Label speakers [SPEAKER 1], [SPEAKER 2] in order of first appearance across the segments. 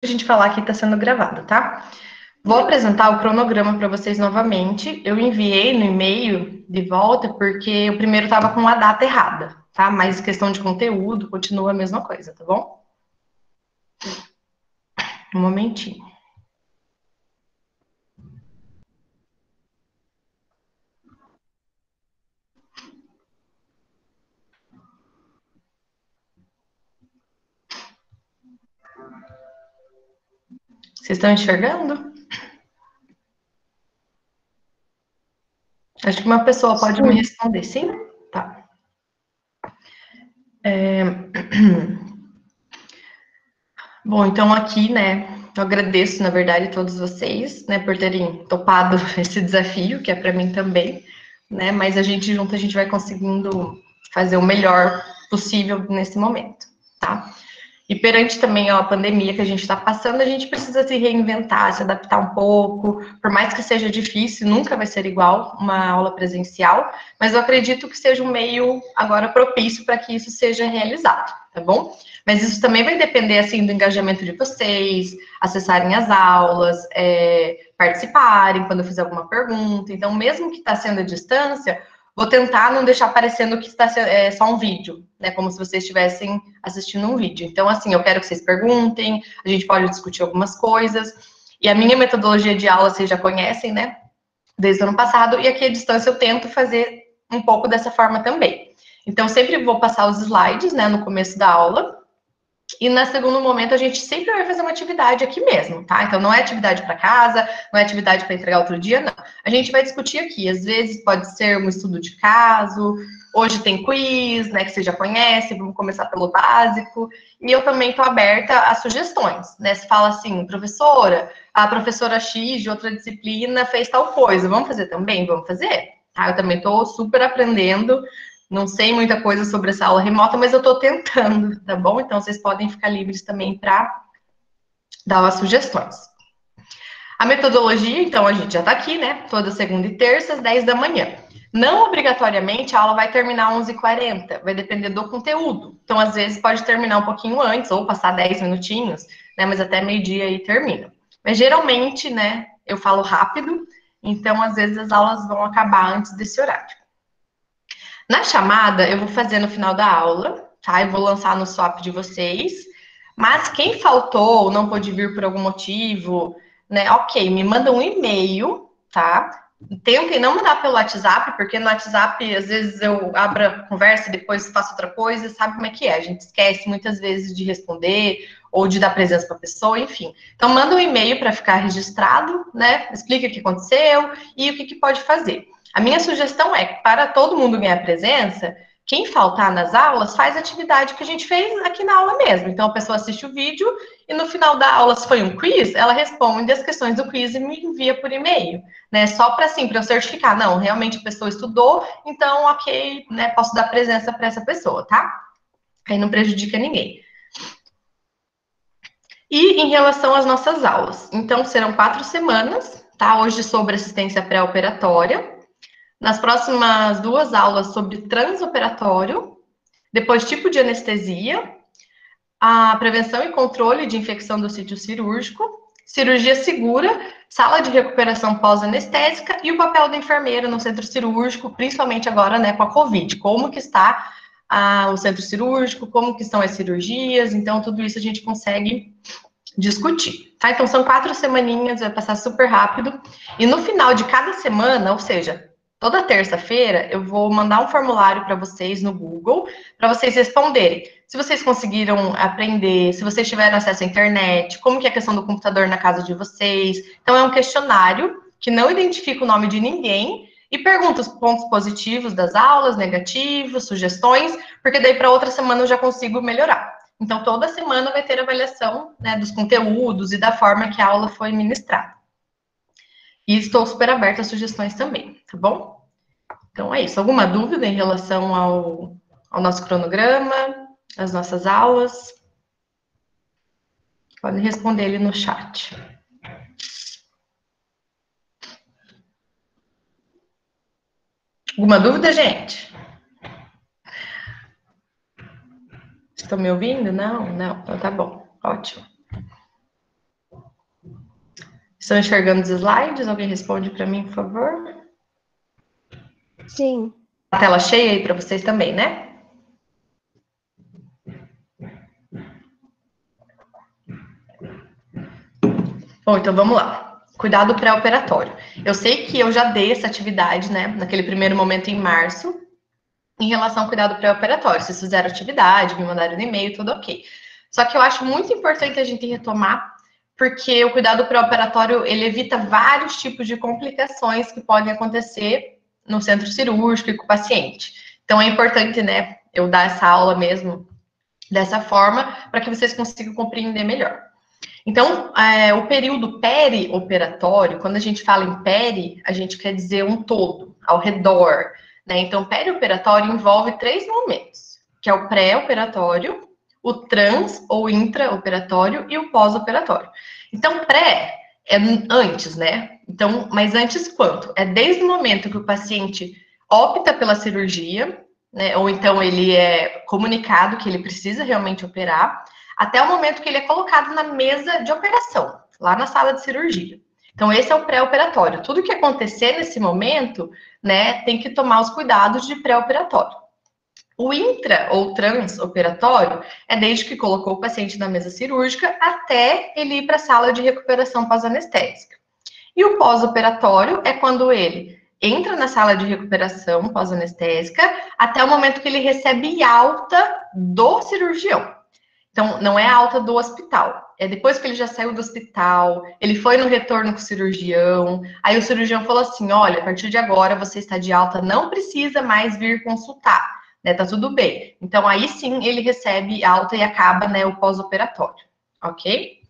[SPEAKER 1] A gente falar que está sendo gravado, tá? Vou apresentar o cronograma para vocês novamente. Eu enviei no e-mail de volta porque o primeiro estava com a data errada, tá? Mas questão de conteúdo continua a mesma coisa, tá bom? Um momentinho. Vocês estão enxergando? Acho que uma pessoa pode me responder, sim? Tá. Bom, então aqui, né, eu agradeço, na verdade, a todos vocês, né, por terem topado esse desafio, que é para mim também, né, mas a gente junto, a gente vai conseguindo fazer o melhor possível nesse momento, tá? E perante também ó, a pandemia que a gente está passando, a gente precisa se reinventar, se adaptar um pouco, por mais que seja difícil, nunca vai ser igual uma aula presencial, mas eu acredito que seja um meio agora propício para que isso seja realizado, tá bom? Mas isso também vai depender, assim, do engajamento de vocês, acessarem as aulas, participarem quando eu fizer alguma pergunta. Então, mesmo que está sendo à distância, vou tentar não deixar parecendo que está só um vídeo, né? Como se vocês estivessem assistindo um vídeo. Então, assim, eu quero que vocês perguntem, a gente pode discutir algumas coisas. E a minha metodologia de aula vocês já conhecem, né? Desde o ano passado. E aqui à distância eu tento fazer um pouco dessa forma também. Então, sempre vou passar os slides, né, no começo da aula. E no segundo momento, a gente sempre vai fazer uma atividade aqui mesmo, tá? Então, não é atividade para casa, não é atividade para entregar outro dia, não. A gente vai discutir aqui. Às vezes pode ser um estudo de caso, hoje tem quiz, né, que você já conhece, vamos começar pelo básico. E eu também estou aberta a sugestões, né? Se fala assim, professora, a professora X de outra disciplina fez tal coisa, vamos fazer também? Vamos fazer? Tá? Eu também estou super aprendendo. Não sei muita coisa sobre essa aula remota, mas eu estou tentando, tá bom? Então vocês podem ficar livres também para dar as sugestões. A metodologia, então, a gente já está aqui, né? Toda segunda e terça, às 10 da manhã. Não obrigatoriamente a aula vai terminar às 11h40, vai depender do conteúdo. Então, às vezes, pode terminar um pouquinho antes, ou passar 10 minutinhos, né? Mas até meio-dia aí termina. Mas geralmente, né, eu falo rápido, então às vezes as aulas vão acabar antes desse horário. Na chamada, eu vou fazer no final da aula, tá? Eu vou lançar no swap de vocês. Mas quem faltou ou não pôde vir por algum motivo, né? Ok, me manda um e-mail, tá? Tentem não mandar pelo WhatsApp, porque no WhatsApp, às vezes, eu abro a conversa e depois faço outra coisa, sabe como é que é? A gente esquece muitas vezes de responder ou de dar presença para a pessoa, enfim. Então, manda um e-mail para ficar registrado, né? Explica o que aconteceu e o que pode fazer. A minha sugestão é que, para todo mundo ganhar presença, quem faltar nas aulas faz a atividade que a gente fez aqui na aula mesmo. Então, a pessoa assiste o vídeo e no final da aula, se foi um quiz, ela responde as questões do quiz e me envia por e-mail, né? Só para assim, para eu certificar, não, realmente a pessoa estudou, então, ok, né? Posso dar presença para essa pessoa, tá? Aí não prejudica ninguém. E em relação às nossas aulas, então serão 4 semanas, tá? Hoje sobre assistência pré-operatória. Nas próximas 2 aulas sobre transoperatório, depois tipo de anestesia, a prevenção e controle de infecção do sítio cirúrgico, cirurgia segura, sala de recuperação pós-anestésica e o papel da enfermeira no centro cirúrgico, principalmente agora, né, com a Covid. Como que está o centro cirúrgico, como que estão as cirurgias, então tudo isso a gente consegue discutir, tá? Então são 4 semaninhas, vai passar super rápido. E no final de cada semana, ou seja, toda terça-feira, eu vou mandar um formulário para vocês no Google, para vocês responderem. Se vocês conseguiram aprender, se vocês tiveram acesso à internet, como que é a questão do computador na casa de vocês. Então é um questionário que não identifica o nome de ninguém e pergunta os pontos positivos das aulas, negativos, sugestões, porque daí para outra semana eu já consigo melhorar. Então, toda semana vai ter avaliação, né, dos conteúdos e da forma que a aula foi ministrada. E estou super aberta a sugestões também, tá bom? Então, é isso. Alguma dúvida em relação ao nosso cronograma, às nossas aulas? Podem responder ele no chat. Alguma dúvida, gente? Estão me ouvindo? Não? Não. Então, tá bom. Ótimo. Estão enxergando os slides? Alguém responde para mim, por favor?
[SPEAKER 2] Sim.
[SPEAKER 1] A tela cheia aí para vocês também, né? Bom, então vamos lá. Cuidado pré-operatório. Eu sei que eu já dei essa atividade, né, naquele primeiro momento em março, em relação ao cuidado pré-operatório. Vocês fizeram atividade, me mandaram um e-mail, tudo ok. Só que eu acho muito importante a gente retomar, porque o cuidado pré-operatório, ele evita vários tipos de complicações que podem acontecer no centro cirúrgico e com o paciente. Então, é importante, né, eu dar essa aula mesmo dessa forma, para que vocês consigam compreender melhor. Então, o período perioperatório, quando a gente fala em peri, a gente quer dizer um todo, ao redor, né? Então, perioperatório envolve 3 momentos, que é o pré-operatório, o trans ou intraoperatório e o pós-operatório. Então, pré é antes, né? Então, mas antes quanto? É desde o momento que o paciente opta pela cirurgia, né? Ou então ele é comunicado que ele precisa realmente operar, até o momento que ele é colocado na mesa de operação, lá na sala de cirurgia. Então, esse é o pré-operatório. Tudo que acontecer nesse momento, né, tem que tomar os cuidados de pré-operatório. O intra ou transoperatório é desde que colocou o paciente na mesa cirúrgica até ele ir para a sala de recuperação pós-anestésica. E o pós-operatório é quando ele entra na sala de recuperação pós-anestésica até o momento que ele recebe alta do cirurgião. Então, não é a alta do hospital. É depois que ele já saiu do hospital, ele foi no retorno com o cirurgião, aí o cirurgião falou assim, olha, a partir de agora você está de alta, não precisa mais vir consultar, né? Tá tudo bem. Então, aí sim, ele recebe alta e acaba, né, o pós-operatório, ok?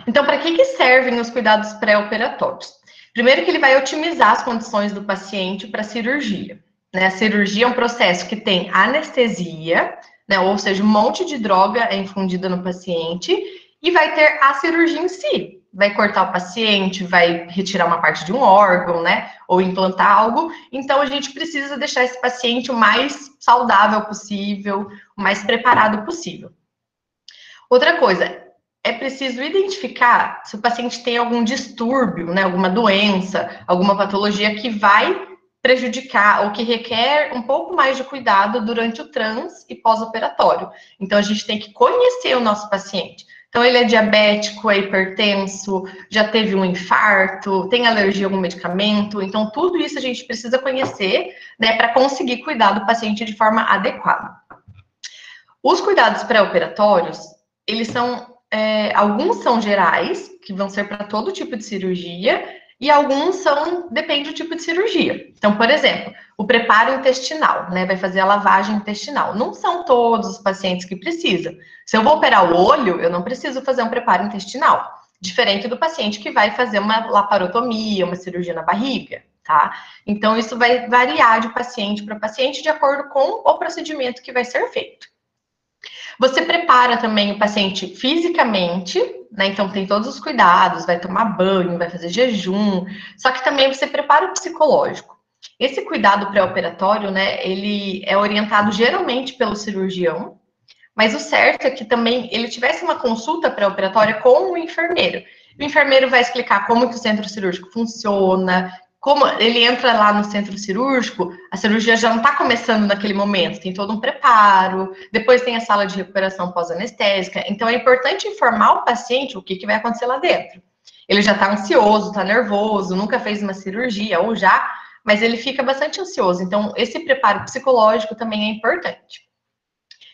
[SPEAKER 1] Então, para que servem os cuidados pré-operatórios? Primeiro que ele vai otimizar as condições do paciente para a cirurgia, né? A cirurgia é um processo que tem anestesia, né? Ou seja, um monte de droga é infundida no paciente e vai ter a cirurgia em si. Vai cortar o paciente, vai retirar uma parte de um órgão, né? Ou implantar algo. Então, a gente precisa deixar esse paciente o mais saudável possível, o mais preparado possível. Outra coisa, é preciso identificar se o paciente tem algum distúrbio, né? Alguma doença, alguma patologia que vai prejudicar ou que requer um pouco mais de cuidado durante o trans e pós-operatório. Então, a gente tem que conhecer o nosso paciente. Então, ele é diabético, é hipertenso, já teve um infarto, tem alergia a algum medicamento. Então, tudo isso a gente precisa conhecer, né, para conseguir cuidar do paciente de forma adequada. Os cuidados pré-operatórios, eles são, alguns são gerais, que vão ser para todo tipo de cirurgia, e alguns depende do tipo de cirurgia. Então, por exemplo, o preparo intestinal, né, vai fazer a lavagem intestinal. Não são todos os pacientes que precisam. Se eu vou operar o olho, eu não preciso fazer um preparo intestinal. Diferente do paciente que vai fazer uma laparotomia, uma cirurgia na barriga, tá? Então, isso vai variar de paciente para paciente de acordo com o procedimento que vai ser feito. Você prepara também o paciente fisicamente, né? Então tem todos os cuidados, vai tomar banho, vai fazer jejum, só que também você prepara o psicológico. Esse cuidado pré-operatório, né, ele é orientado geralmente pelo cirurgião, mas o certo é que também ele tivesse uma consulta pré-operatória com o enfermeiro. O enfermeiro vai explicar como que o centro cirúrgico funciona, como ele entra lá no centro cirúrgico, a cirurgia já não está começando naquele momento, tem todo um preparo, depois tem a sala de recuperação pós-anestésica, então é importante informar o paciente o que vai acontecer lá dentro. Ele já está ansioso, está nervoso, nunca fez uma cirurgia, ou já, mas ele fica bastante ansioso, então esse preparo psicológico também é importante.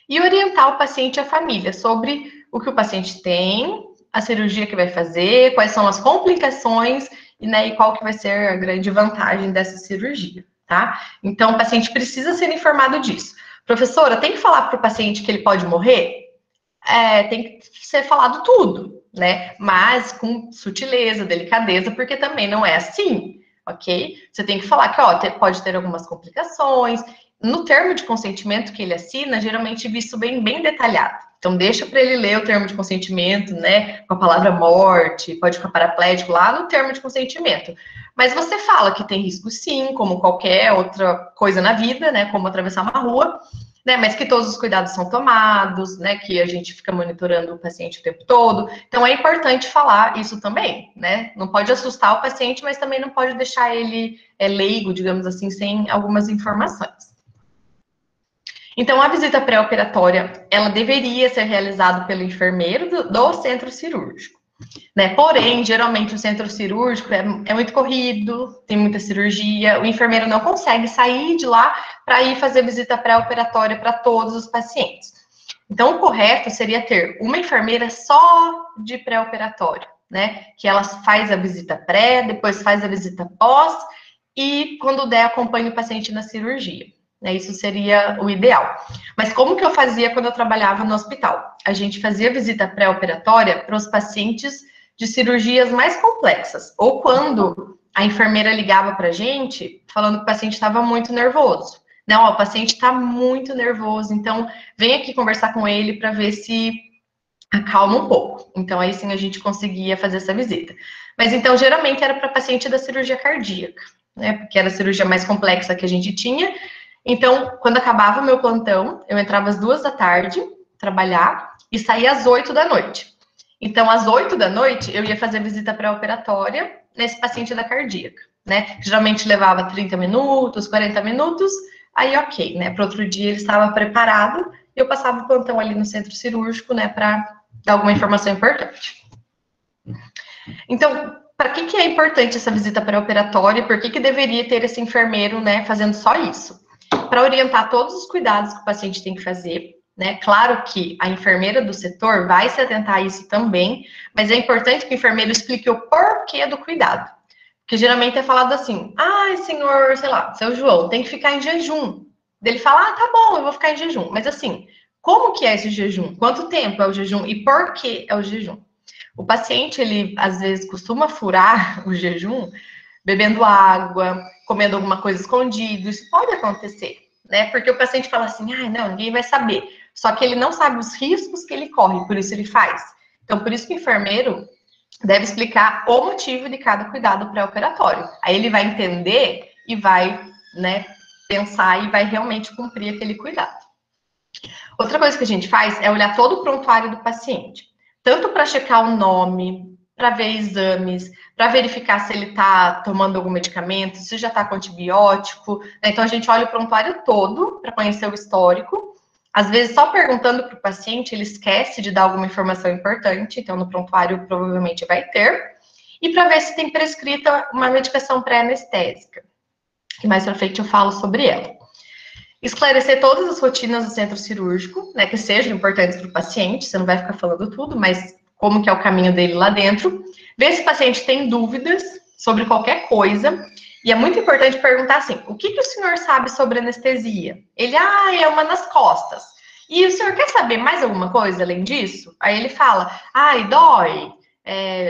[SPEAKER 1] E orientar o paciente e a família sobre o que o paciente tem, a cirurgia que vai fazer, quais são as complicações e qual que vai ser a grande vantagem dessa cirurgia, tá? Então, o paciente precisa ser informado disso. Professora, tem que falar para o paciente que ele pode morrer? Tem que ser falado tudo, né? Mas com sutileza, delicadeza, porque também não é assim, ok? Você tem que falar que, ó, pode ter algumas complicações. No termo de consentimento que ele assina, geralmente isso bem detalhado. Então, deixa para ele ler o termo de consentimento, né? Com a palavra morte, pode ficar paraplégico lá no termo de consentimento. Mas você fala que tem risco sim, como qualquer outra coisa na vida, né? Como atravessar uma rua. né? Mas que todos os cuidados são tomados, né? Que a gente fica monitorando o paciente o tempo todo. Então, é importante falar isso também, né? Não pode assustar o paciente, mas também não pode deixar ele leigo, digamos assim, sem algumas informações. Então, a visita pré-operatória, ela deveria ser realizada pelo enfermeiro do centro cirúrgico, né? Porém, geralmente o centro cirúrgico é muito corrido, tem muita cirurgia, o enfermeiro não consegue sair de lá para ir fazer visita pré-operatória para todos os pacientes. Então, o correto seria ter uma enfermeira só de pré-operatório, né? Que ela faz a visita pré, depois faz a visita pós e, quando der, acompanha o paciente na cirurgia. Isso seria o ideal. Mas como que eu fazia quando eu trabalhava no hospital? A gente fazia visita pré-operatória para os pacientes de cirurgias mais complexas, ou quando a enfermeira ligava para a gente falando que o paciente estava muito nervoso. Não, o paciente está muito nervoso, então vem aqui conversar com ele para ver se acalma um pouco. Então aí sim a gente conseguia fazer essa visita. Mas então geralmente era para paciente da cirurgia cardíaca, né? Porque era a cirurgia mais complexa que a gente tinha. Então, quando acabava o meu plantão, eu entrava às 2 da tarde, trabalhar, e saía às 8 da noite. Então, às 8 da noite, eu ia fazer visita pré-operatória nesse paciente da cardíaca, né? Geralmente levava 30 minutos, 40 minutos, aí ok, né? Para outro dia ele estava preparado, e eu passava o plantão ali no centro cirúrgico, né? Para dar alguma informação importante. Então, para que é importante essa visita pré-operatória? Por que deveria ter esse enfermeiro, né, fazendo só isso? Para orientar todos os cuidados que o paciente tem que fazer, né? Claro que a enfermeira do setor vai se atentar a isso também, mas é importante que o enfermeiro explique o porquê do cuidado. Porque geralmente é falado assim: ai, senhor, sei lá, seu João, tem que ficar em jejum. Ele fala: ah, tá bom, eu vou ficar em jejum. Mas assim, como que é esse jejum? Quanto tempo é o jejum? E por que é o jejum? O paciente, ele às vezes costuma furar o jejum bebendo água, comendo alguma coisa escondido, isso pode acontecer, né? Porque o paciente fala assim, ah, não, ninguém vai saber. Só que ele não sabe os riscos que ele corre, por isso ele faz. Então, por isso que o enfermeiro deve explicar o motivo de cada cuidado pré-operatório. Aí ele vai entender e vai, né, pensar e vai realmente cumprir aquele cuidado. Outra coisa que a gente faz é olhar todo o prontuário do paciente, tanto para checar o nome, para ver exames, para verificar se ele está tomando algum medicamento, se já está com antibiótico. Né? Então, a gente olha o prontuário todo para conhecer o histórico. Às vezes, só perguntando para o paciente, ele esquece de dar alguma informação importante, então no prontuário provavelmente vai ter. E para ver se tem prescrita uma medicação pré-anestésica, que mais para frente eu falo sobre ela. Esclarecer todas as rotinas do centro cirúrgico, né, que sejam importantes para o paciente, você não vai ficar falando tudo, mas como que é o caminho dele lá dentro. Ver se o paciente tem dúvidas sobre qualquer coisa. E é muito importante perguntar assim, o que o senhor sabe sobre anestesia? Ele, é uma nas costas. E o senhor quer saber mais alguma coisa além disso? Aí ele fala, dói,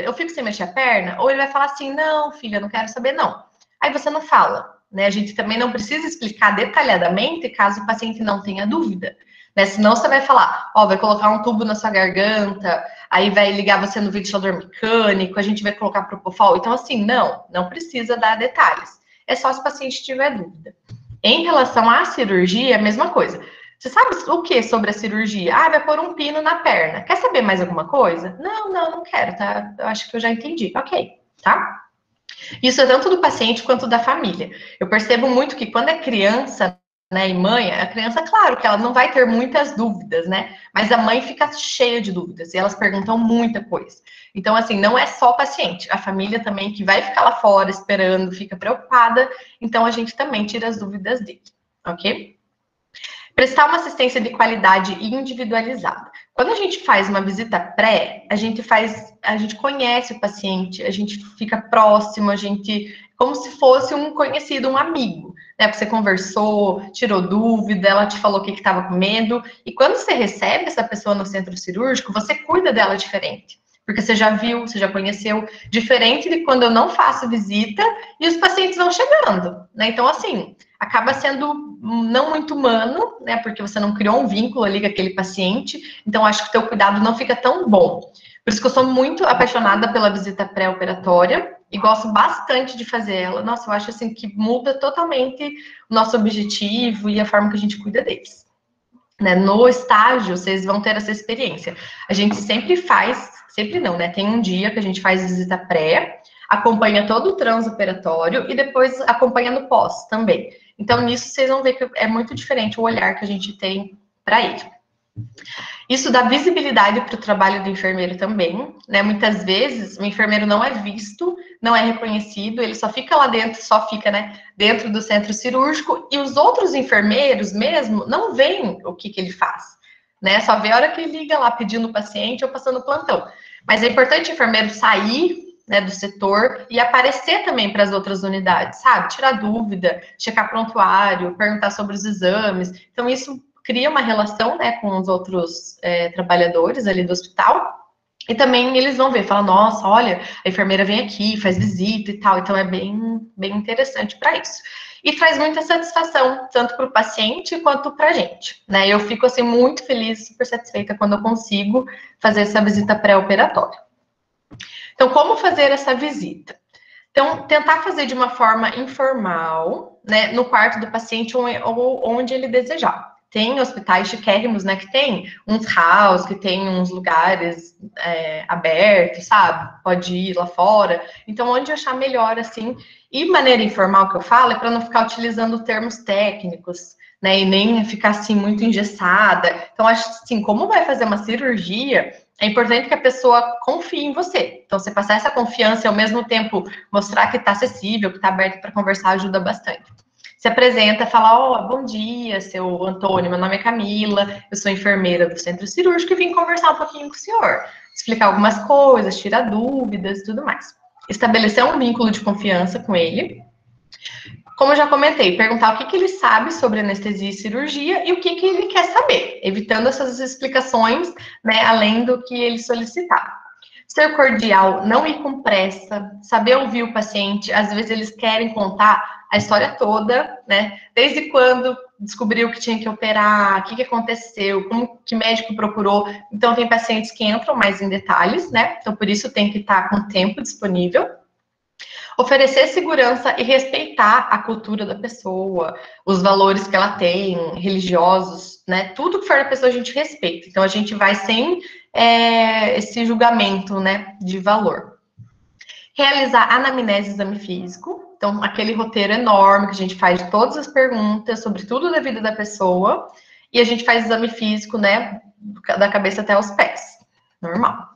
[SPEAKER 1] eu fico sem mexer a perna? Ou ele vai falar assim, não, filha, não quero saber não. Aí você não fala. Né? A gente também não precisa explicar detalhadamente caso o paciente não tenha dúvida. Né? Senão você vai falar, vai colocar um tubo na sua garganta, aí vai ligar você no ventilador mecânico, a gente vai colocar propofol. Então, assim, não precisa dar detalhes. É só se o paciente tiver dúvida. Em relação à cirurgia, a mesma coisa. Você sabe o que sobre a cirurgia? Vai pôr um pino na perna. Quer saber mais alguma coisa? Não quero, tá? Eu acho que eu já entendi. Ok, tá? Isso é tanto do paciente quanto da família. Eu percebo muito que quando é criança, né, e mãe, a criança, claro que ela não vai ter muitas dúvidas, né? Mas a mãe fica cheia de dúvidas e elas perguntam muita coisa. Então, assim, não é só o paciente, a família também que vai ficar lá fora esperando, fica preocupada, então a gente também tira as dúvidas dele, ok? Prestar uma assistência de qualidade individualizada. Quando a gente faz uma visita pré, a gente conhece o paciente, a gente fica próximo, como se fosse um conhecido, um amigo, né? Você conversou, tirou dúvida, ela te falou o que estava com medo, e quando você recebe essa pessoa no centro cirúrgico, você cuida dela diferente. Porque você já viu, você já conheceu, diferente de quando eu não faço visita e os pacientes vão chegando, né? Então, assim, acaba sendo não muito humano, né? Porque você não criou um vínculo ali com aquele paciente, então acho que o teu cuidado não fica tão bom. Por isso que eu sou muito apaixonada pela visita pré-operatória e gosto bastante de fazer ela. Nossa, eu acho assim que muda totalmente o nosso objetivo e a forma que a gente cuida deles. né? No estágio, vocês vão ter essa experiência. A gente sempre faz, sempre não, né? Tem um dia que a gente faz visita pré, acompanha todo o transoperatório e depois acompanha no pós também. Então, nisso, vocês vão ver que é muito diferente o olhar que a gente tem para ele. Isso dá visibilidade para o trabalho do enfermeiro também, né? Muitas vezes o enfermeiro não é visto, não é reconhecido, ele só fica lá dentro, só fica, né, dentro do centro cirúrgico e os outros enfermeiros mesmo não veem o que ele faz, né? Só vê a hora que ele liga lá pedindo o paciente ou passando plantão. Mas é importante o enfermeiro sair, né, do setor e aparecer também para as outras unidades, sabe? Tirar dúvida, checar prontuário, perguntar sobre os exames. Então, isso cria uma relação, né, com os outros trabalhadores ali do hospital, e também eles vão ver, falam, nossa, olha, a enfermeira vem aqui, faz visita e tal, então é bem, bem interessante para isso. E traz muita satisfação, tanto para o paciente quanto para a gente, né? Eu fico, assim, muito feliz, super satisfeita quando eu consigo fazer essa visita pré-operatória. Então, como fazer essa visita? Então, tentar fazer de uma forma informal, né, no quarto do paciente ou onde ele desejar. Tem hospitais chiquérrimos, né, que tem uns halls, que tem uns lugares abertos, sabe? Pode ir lá fora. Então, onde achar melhor, assim. E maneira informal que eu falo é para não ficar utilizando termos técnicos, né, e nem ficar, assim, muito engessada. Então, acho assim, como vai fazer uma cirurgia, é importante que a pessoa confie em você. Então, você passar essa confiança e, ao mesmo tempo, mostrar que está acessível, que está aberto para conversar, ajuda bastante. Se apresenta, fala, ó, bom dia, seu Antônio, meu nome é Camila, eu sou enfermeira do centro cirúrgico e vim conversar um pouquinho com o senhor, explicar algumas coisas, tirar dúvidas e tudo mais. Estabelecer um vínculo de confiança com ele. Como eu já comentei, perguntar o que ele sabe sobre anestesia e cirurgia e o que ele quer saber, evitando essas explicações, né, além do que ele solicitar. Ser cordial, não ir com pressa, saber ouvir o paciente. Às vezes eles querem contar a história toda, né? Desde quando descobriu que tinha que operar, o que aconteceu, como que médico procurou. Então, tem pacientes que entram mais em detalhes, né? Então, por isso tem que estar com tempo disponível. Oferecer segurança e respeitar a cultura da pessoa, os valores que ela tem, religiosos, né? Tudo que for da pessoa a gente respeita. Então, a gente vai sem esse julgamento, né, de valor. Realizar anamnese e exame físico. Então, aquele roteiro enorme que a gente faz de todas as perguntas sobre tudo da vida da pessoa. E a gente faz exame físico, né, da cabeça até os pés. Normal.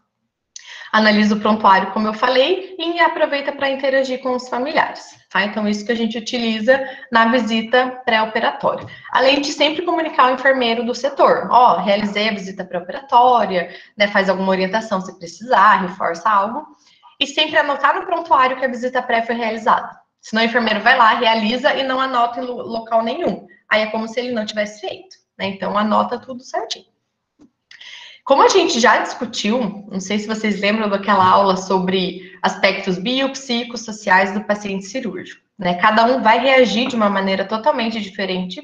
[SPEAKER 1] Analisa o prontuário, como eu falei, e aproveita para interagir com os familiares, tá? Então, isso que a gente utiliza na visita pré-operatória. Além de sempre comunicar ao enfermeiro do setor. Ó, realizei a visita pré-operatória, né? Faz alguma orientação se precisar, reforça algo. E sempre anotar no prontuário que a visita pré foi realizada. Senão o enfermeiro vai lá, realiza e não anota em local nenhum. Aí é como se ele não tivesse feito, né? Então, anota tudo certinho. Como a gente já discutiu, não sei se vocês lembram daquela aula sobre aspectos biopsicossociais do paciente cirúrgico, né? Cada um vai reagir de uma maneira totalmente diferente.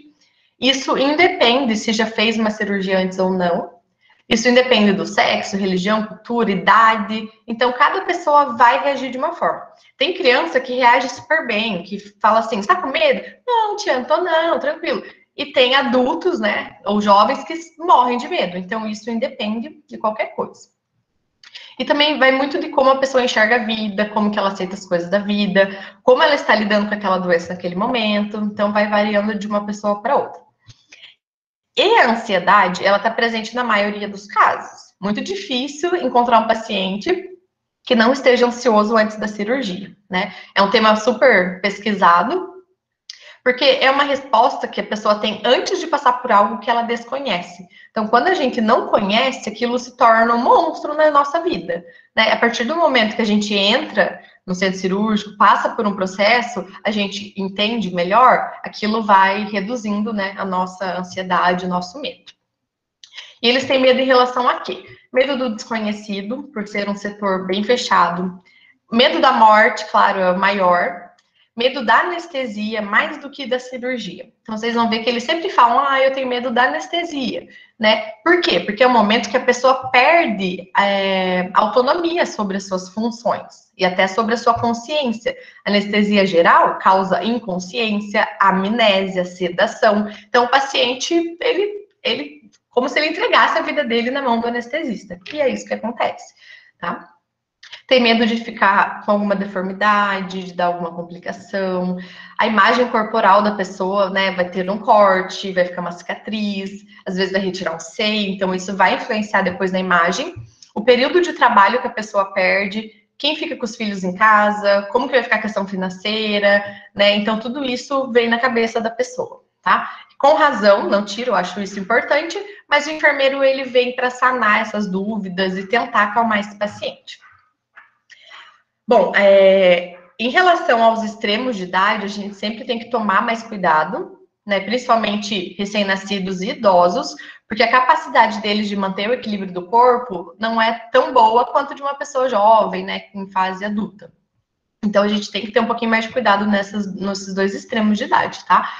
[SPEAKER 1] Isso independe se já fez uma cirurgia antes ou não. Isso independe do sexo, religião, cultura, idade. Então, cada pessoa vai reagir de uma forma. Tem criança que reage super bem, que fala assim, está com medo? Não, tia, não tô não, tranquilo. E tem adultos, né, ou jovens que morrem de medo. Então, isso independe de qualquer coisa. E também vai muito de como a pessoa enxerga a vida, como que ela aceita as coisas da vida, como ela está lidando com aquela doença naquele momento. Então, vai variando de uma pessoa para outra. E a ansiedade, ela está presente na maioria dos casos. Muito difícil encontrar um paciente que não esteja ansioso antes da cirurgia, né? É um tema super pesquisado, porque é uma resposta que a pessoa tem antes de passar por algo que ela desconhece. Então, quando a gente não conhece, aquilo se torna um monstro na nossa vida, né? A partir do momento que a gente entra no centro cirúrgico, passa por um processo, a gente entende melhor, aquilo vai reduzindo, né, a nossa ansiedade, o nosso medo. E eles têm medo em relação a quê? Medo do desconhecido, por ser um setor bem fechado. Medo da morte, claro, é o maior. Medo da anestesia, mais do que da cirurgia. Então, vocês vão ver que eles sempre falam, eu tenho medo da anestesia, né? Por quê? Porque é o momento que a pessoa perde autonomia sobre as suas funções e até sobre a sua consciência. Anestesia geral causa inconsciência, amnésia, sedação. Então, o paciente, ele como se ele entregasse a vida dele na mão do anestesista. E é isso que acontece, tá? Tem medo de ficar com alguma deformidade, de dar alguma complicação. A imagem corporal da pessoa, né, vai ter um corte, vai ficar uma cicatriz, às vezes vai retirar um seio, então isso vai influenciar depois na imagem. O período de trabalho que a pessoa perde, quem fica com os filhos em casa, como que vai ficar a questão financeira, né? Então tudo isso vem na cabeça da pessoa, tá? Com razão, não tiro, eu acho isso importante, mas o enfermeiro ele vem para sanar essas dúvidas e tentar acalmar esse paciente. Bom, em relação aos extremos de idade, a gente sempre tem que tomar mais cuidado, né? Principalmente recém-nascidos e idosos, porque a capacidade deles de manter o equilíbrio do corpo não é tão boa quanto de uma pessoa jovem, né? Em fase adulta. Então, a gente tem que ter um pouquinho mais de cuidado nesses dois extremos de idade, tá?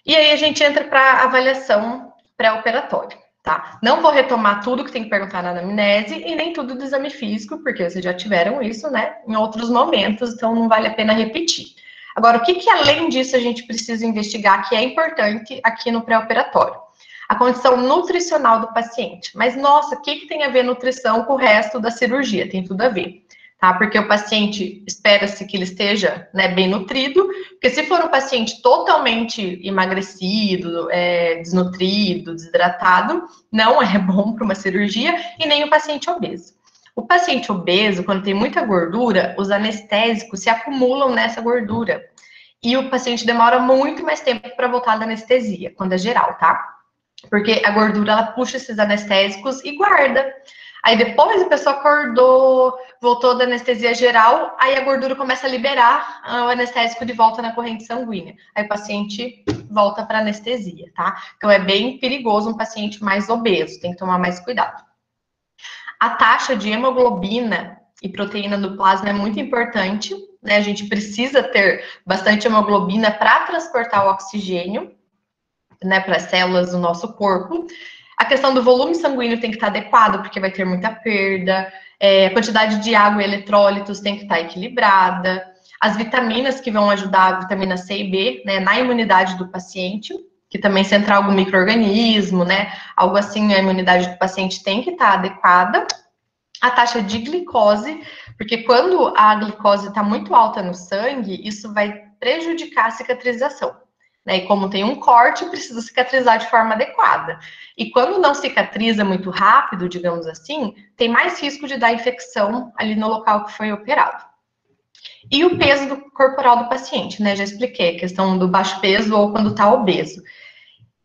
[SPEAKER 1] E aí a gente entra para a avaliação pré-operatória. Tá? Não vou retomar tudo que tem que perguntar na anamnese e nem tudo do exame físico, porque vocês já tiveram isso, né, em outros momentos, então não vale a pena repetir. Agora, o que além disso a gente precisa investigar que é importante aqui no pré-operatório? A condição nutricional do paciente. Mas, nossa, o que tem a ver nutrição com o resto da cirurgia? Tem tudo a ver. Tá? Porque o paciente espera-se que ele esteja, né, bem nutrido, porque se for um paciente totalmente emagrecido, desnutrido, desidratado, não é bom para uma cirurgia, e nem o paciente obeso. O paciente obeso, quando tem muita gordura, os anestésicos se acumulam nessa gordura, e o paciente demora muito mais tempo para voltar da anestesia, quando é geral, tá? Porque a gordura, ela puxa esses anestésicos e guarda. Aí depois a pessoa acordou, voltou da anestesia geral, aí a gordura começa a liberar o anestésico de volta na corrente sanguínea. Aí o paciente volta para anestesia, tá? Então é bem perigoso um paciente mais obeso, tem que tomar mais cuidado. A taxa de hemoglobina e proteína do plasma é muito importante, né? A gente precisa ter bastante hemoglobina para transportar o oxigênio, né, para as células do nosso corpo. A questão do volume sanguíneo tem que estar adequado, porque vai ter muita perda. A quantidade de água e eletrólitos tem que estar equilibrada. As vitaminas que vão ajudar, a vitamina C e B, né, na imunidade do paciente, que também se entrar algum micro-organismo, né, algo assim, a imunidade do paciente tem que estar adequada. A taxa de glicose, porque quando a glicose está muito alta no sangue, isso vai prejudicar a cicatrização. E como tem um corte, precisa cicatrizar de forma adequada. E quando não cicatriza muito rápido, digamos assim, tem mais risco de dar infecção ali no local que foi operado. E o peso corporal do paciente, né? Já expliquei a questão do baixo peso ou quando está obeso.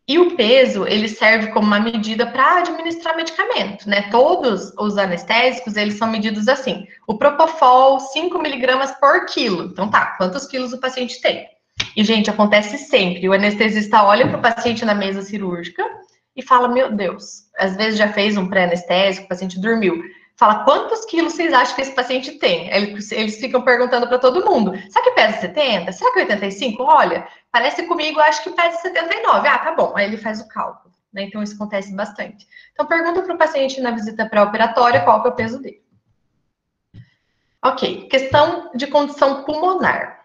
[SPEAKER 1] E o peso, ele serve como uma medida para administrar medicamento, né? Todos os anestésicos, eles são medidos assim. O Propofol, 5 miligramas por quilo. Então tá, quantos quilos o paciente tem? E, gente, acontece sempre. O anestesista olha para o paciente na mesa cirúrgica e fala, meu Deus, às vezes já fez um pré-anestésico, o paciente dormiu. Fala, quantos quilos vocês acham que esse paciente tem? Eles ficam perguntando para todo mundo. Será que pesa 70? Será que 85? Olha, parece comigo, acho que pesa 79. Ah, tá bom. Aí ele faz o cálculo, né? Então, isso acontece bastante. Então, pergunta para o paciente na visita pré-operatória qual que é o peso dele. Ok, questão de condição pulmonar.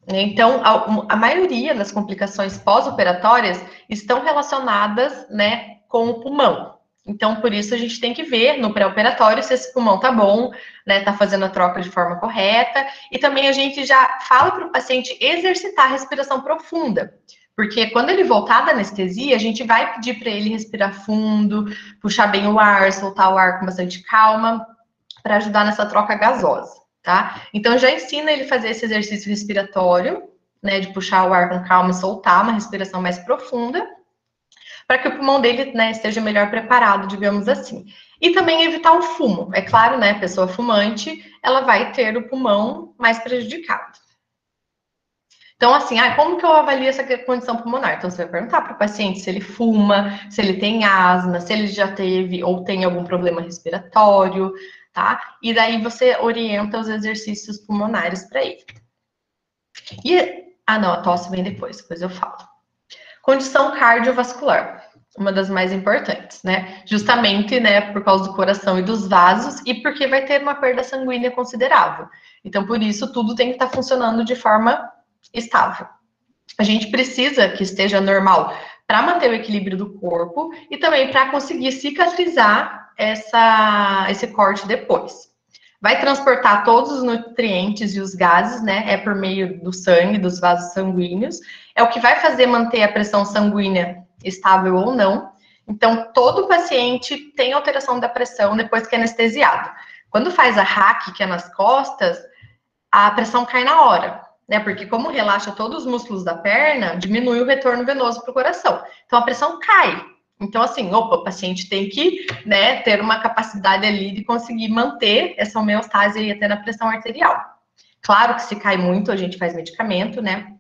[SPEAKER 1] Então, a maioria das complicações pós-operatórias estão relacionadas, né, com o pulmão. Então, por isso, a gente tem que ver no pré-operatório se esse pulmão tá bom, né, tá fazendo a troca de forma correta. E também a gente já fala para o paciente exercitar a respiração profunda. Porque quando ele voltar da anestesia, a gente vai pedir para ele respirar fundo, puxar bem o ar, soltar o ar com bastante calma, para ajudar nessa troca gasosa. Tá? Então, já ensina ele a fazer esse exercício respiratório, né, de puxar o ar com calma e soltar, uma respiração mais profunda, para que o pulmão dele, né, esteja melhor preparado, digamos assim. E também evitar o fumo. É claro, né, pessoa fumante, ela vai ter o pulmão mais prejudicado. Então, assim, como que eu avalio essa condição pulmonar? Então, você vai perguntar para o paciente se ele fuma, se ele tem asma, se ele já teve ou tem algum problema respiratório, tá? E daí você orienta os exercícios pulmonares para ele. Não, a tosse vem depois eu falo. Condição cardiovascular, uma das mais importantes, né? Justamente, né, por causa do coração e dos vasos e porque vai ter uma perda sanguínea considerável. Então, por isso, tudo tem que estar funcionando de forma estável. A gente precisa que esteja normal para manter o equilíbrio do corpo e também para conseguir cicatrizar esse corte depois. Vai transportar todos os nutrientes e os gases, né? É por meio do sangue, dos vasos sanguíneos. É o que vai fazer manter a pressão sanguínea estável ou não. Então, todo paciente tem alteração da pressão depois que é anestesiado. Quando faz a hack, que é nas costas, a pressão cai na hora, né? Porque como relaxa todos os músculos da perna, diminui o retorno venoso para o coração. Então, a pressão cai. Então, assim, o paciente tem que, né, ter uma capacidade ali de conseguir manter essa homeostase aí até na pressão arterial. Claro que se cai muito, a gente faz medicamento, né?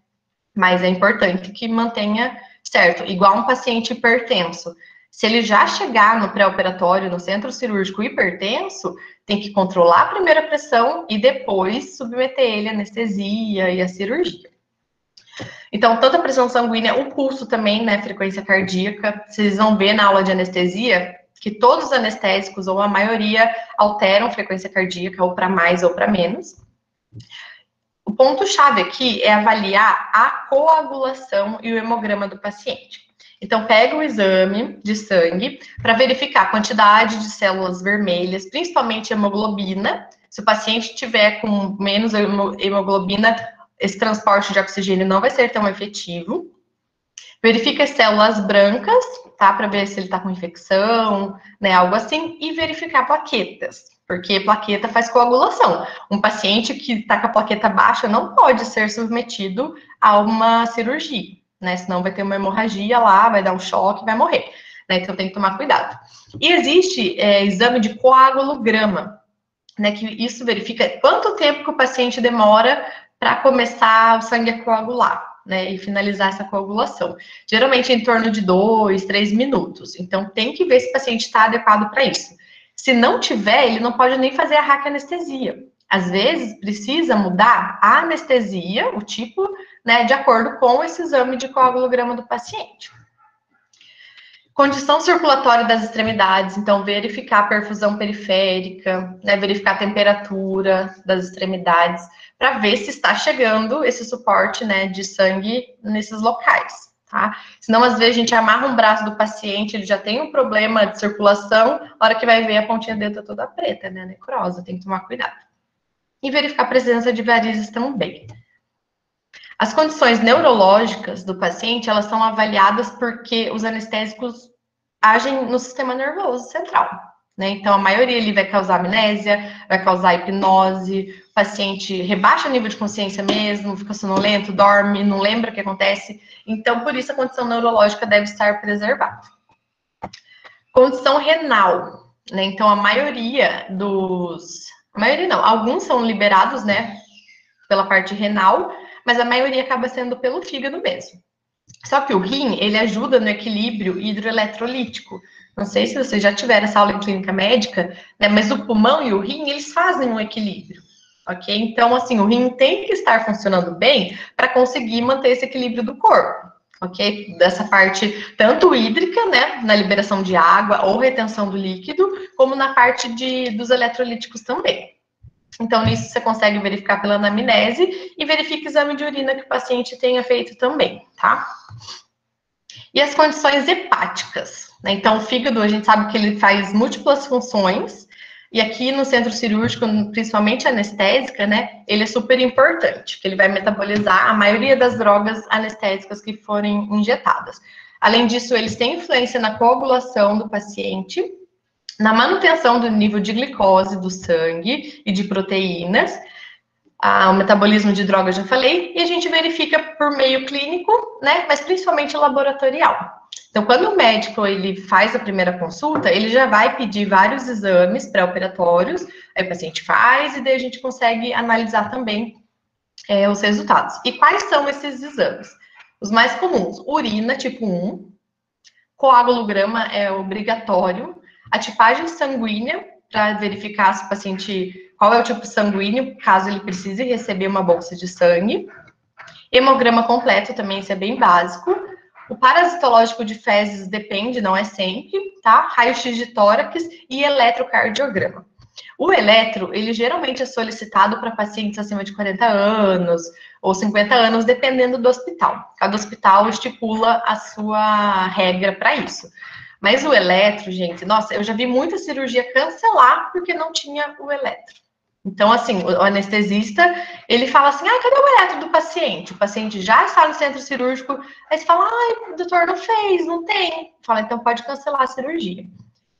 [SPEAKER 1] Mas é importante que mantenha certo. Igual um paciente hipertenso. Se ele já chegar no pré-operatório, no centro cirúrgico hipertenso, tem que controlar a primeira pressão e depois submeter ele à anestesia e à cirurgia. Então, tanto a pressão sanguínea, o pulso também, né, frequência cardíaca, vocês vão ver na aula de anestesia que todos os anestésicos, ou a maioria, alteram frequência cardíaca, ou para mais ou para menos. O ponto-chave aqui é avaliar a coagulação e o hemograma do paciente. Então, pega o exame de sangue para verificar a quantidade de células vermelhas, principalmente hemoglobina. Se o paciente tiver com menos hemoglobina, esse transporte de oxigênio não vai ser tão efetivo. Verifica as células brancas, tá? Para ver se ele está com infecção, né? Algo assim. E verificar plaquetas, porque plaqueta faz coagulação. Um paciente que está com a plaqueta baixa não pode ser submetido a uma cirurgia, né? Senão vai ter uma hemorragia lá, vai dar um choque, vai morrer, né? Então tem que tomar cuidado. E existe exame de coagulograma, né? Que isso verifica quanto tempo que o paciente demora para começar o sangue a coagular, né? E finalizar essa coagulação. Geralmente em torno de 2, 3 minutos. Então tem que ver se o paciente está adequado para isso. Se não tiver, ele não pode nem fazer a raquianestesia. Às vezes, precisa mudar a anestesia, o tipo, né, de acordo com esse exame de coagulograma do paciente. Condição circulatória das extremidades, então verificar a perfusão periférica, né, verificar a temperatura das extremidades, para ver se está chegando esse suporte, né, de sangue nesses locais, tá? Senão, às vezes, a gente amarra um braço do paciente, ele já tem um problema de circulação, a hora que vai ver a pontinha do dedo toda preta, né, necrosa, tem que tomar cuidado. E verificar a presença de varizes também. As condições neurológicas do paciente, elas são avaliadas porque os anestésicos agem no sistema nervoso central, né? Então, a maioria ele vai causar amnésia, vai causar hipnose, o paciente rebaixa o nível de consciência mesmo, fica sonolento, dorme, não lembra o que acontece. Então, por isso, a condição neurológica deve estar preservada. Condição renal, né? Então, a maioria não, alguns são liberados, né, pela parte renal, mas a maioria acaba sendo pelo fígado mesmo. Só que o rim, ele ajuda no equilíbrio hidroeletrolítico. Não sei se vocês já tiveram essa aula em clínica médica, né? Mas o pulmão e o rim, eles fazem um equilíbrio, ok? Então, assim, o rim tem que estar funcionando bem para conseguir manter esse equilíbrio do corpo, ok? Dessa parte, tanto hídrica, né? Na liberação de água ou retenção do líquido, como na parte dos eletrolíticos também. Então, nisso você consegue verificar pela anamnese e verifica o exame de urina que o paciente tenha feito também, tá? E as condições hepáticas, né? Então, o fígado, a gente sabe que ele faz múltiplas funções, e aqui no centro cirúrgico, principalmente anestésica, né? Ele é super importante, porque ele vai metabolizar a maioria das drogas anestésicas que forem injetadas. Além disso, eles têm influência na coagulação do paciente, na manutenção do nível de glicose do sangue e de proteínas, o metabolismo de drogas, já falei, e a gente verifica por meio clínico, né, mas principalmente laboratorial. Então, quando o médico ele faz a primeira consulta, ele já vai pedir vários exames pré-operatórios, aí o paciente faz e daí a gente consegue analisar também os resultados. E quais são esses exames? Os mais comuns: urina tipo 1, coagulograma é obrigatório, a tipagem sanguínea, para verificar se o paciente, qual é o tipo sanguíneo, caso ele precise receber uma bolsa de sangue. Hemograma completo também, isso é bem básico. O parasitológico de fezes depende, não é sempre, tá? Raio-x de tórax e eletrocardiograma. O eletro, ele geralmente é solicitado para pacientes acima de 40 anos ou 50 anos, dependendo do hospital. Cada hospital estipula a sua regra para isso. Mas o eletro, gente, nossa, eu já vi muita cirurgia cancelar porque não tinha o eletro. Então, assim, o anestesista, ele fala assim, cadê o eletro do paciente? O paciente já está no centro cirúrgico, aí você fala, o doutor não fez, não tem. Fala, então pode cancelar a cirurgia.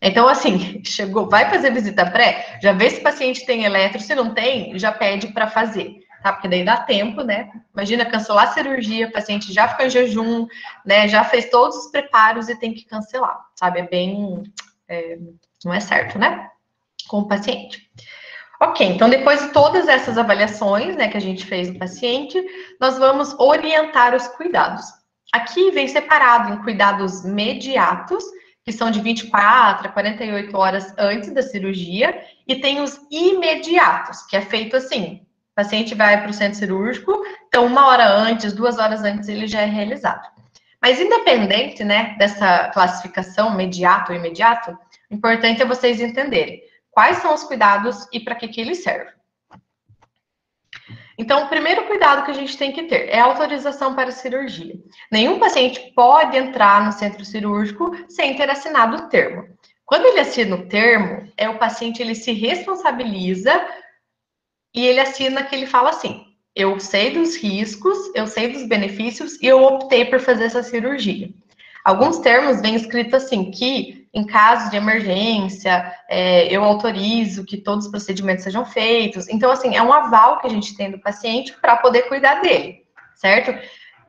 [SPEAKER 1] Então, assim, chegou, vai fazer visita pré, já vê se o paciente tem eletro, se não tem, já pede para fazer, tá? Porque daí dá tempo, né? Imagina cancelar a cirurgia, o paciente já ficou em jejum, né? Já fez todos os preparos e tem que cancelar, sabe? Não é certo, né? Com o paciente. Ok, então depois de todas essas avaliações, né, que a gente fez do paciente, nós vamos orientar os cuidados. Aqui vem separado em cuidados mediatos, que são de 24 a 48 horas antes da cirurgia, e tem os imediatos, que é feito assim: o paciente vai para o centro cirúrgico, então 1 hora antes, 2 horas antes, ele já é realizado. Mas independente, né, dessa classificação mediato ou imediato, o importante é vocês entenderem quais são os cuidados e para que eles servem. Então, o primeiro cuidado que a gente tem que ter é a autorização para a cirurgia. Nenhum paciente pode entrar no centro cirúrgico sem ter assinado o termo. Quando ele assina o termo, o paciente ele se responsabiliza e ele assina que ele fala assim: eu sei dos riscos, eu sei dos benefícios e eu optei por fazer essa cirurgia. Alguns termos vêm escrito assim, que em caso de emergência, eu autorizo que todos os procedimentos sejam feitos. Então, assim, é um aval que a gente tem do paciente para poder cuidar dele, certo?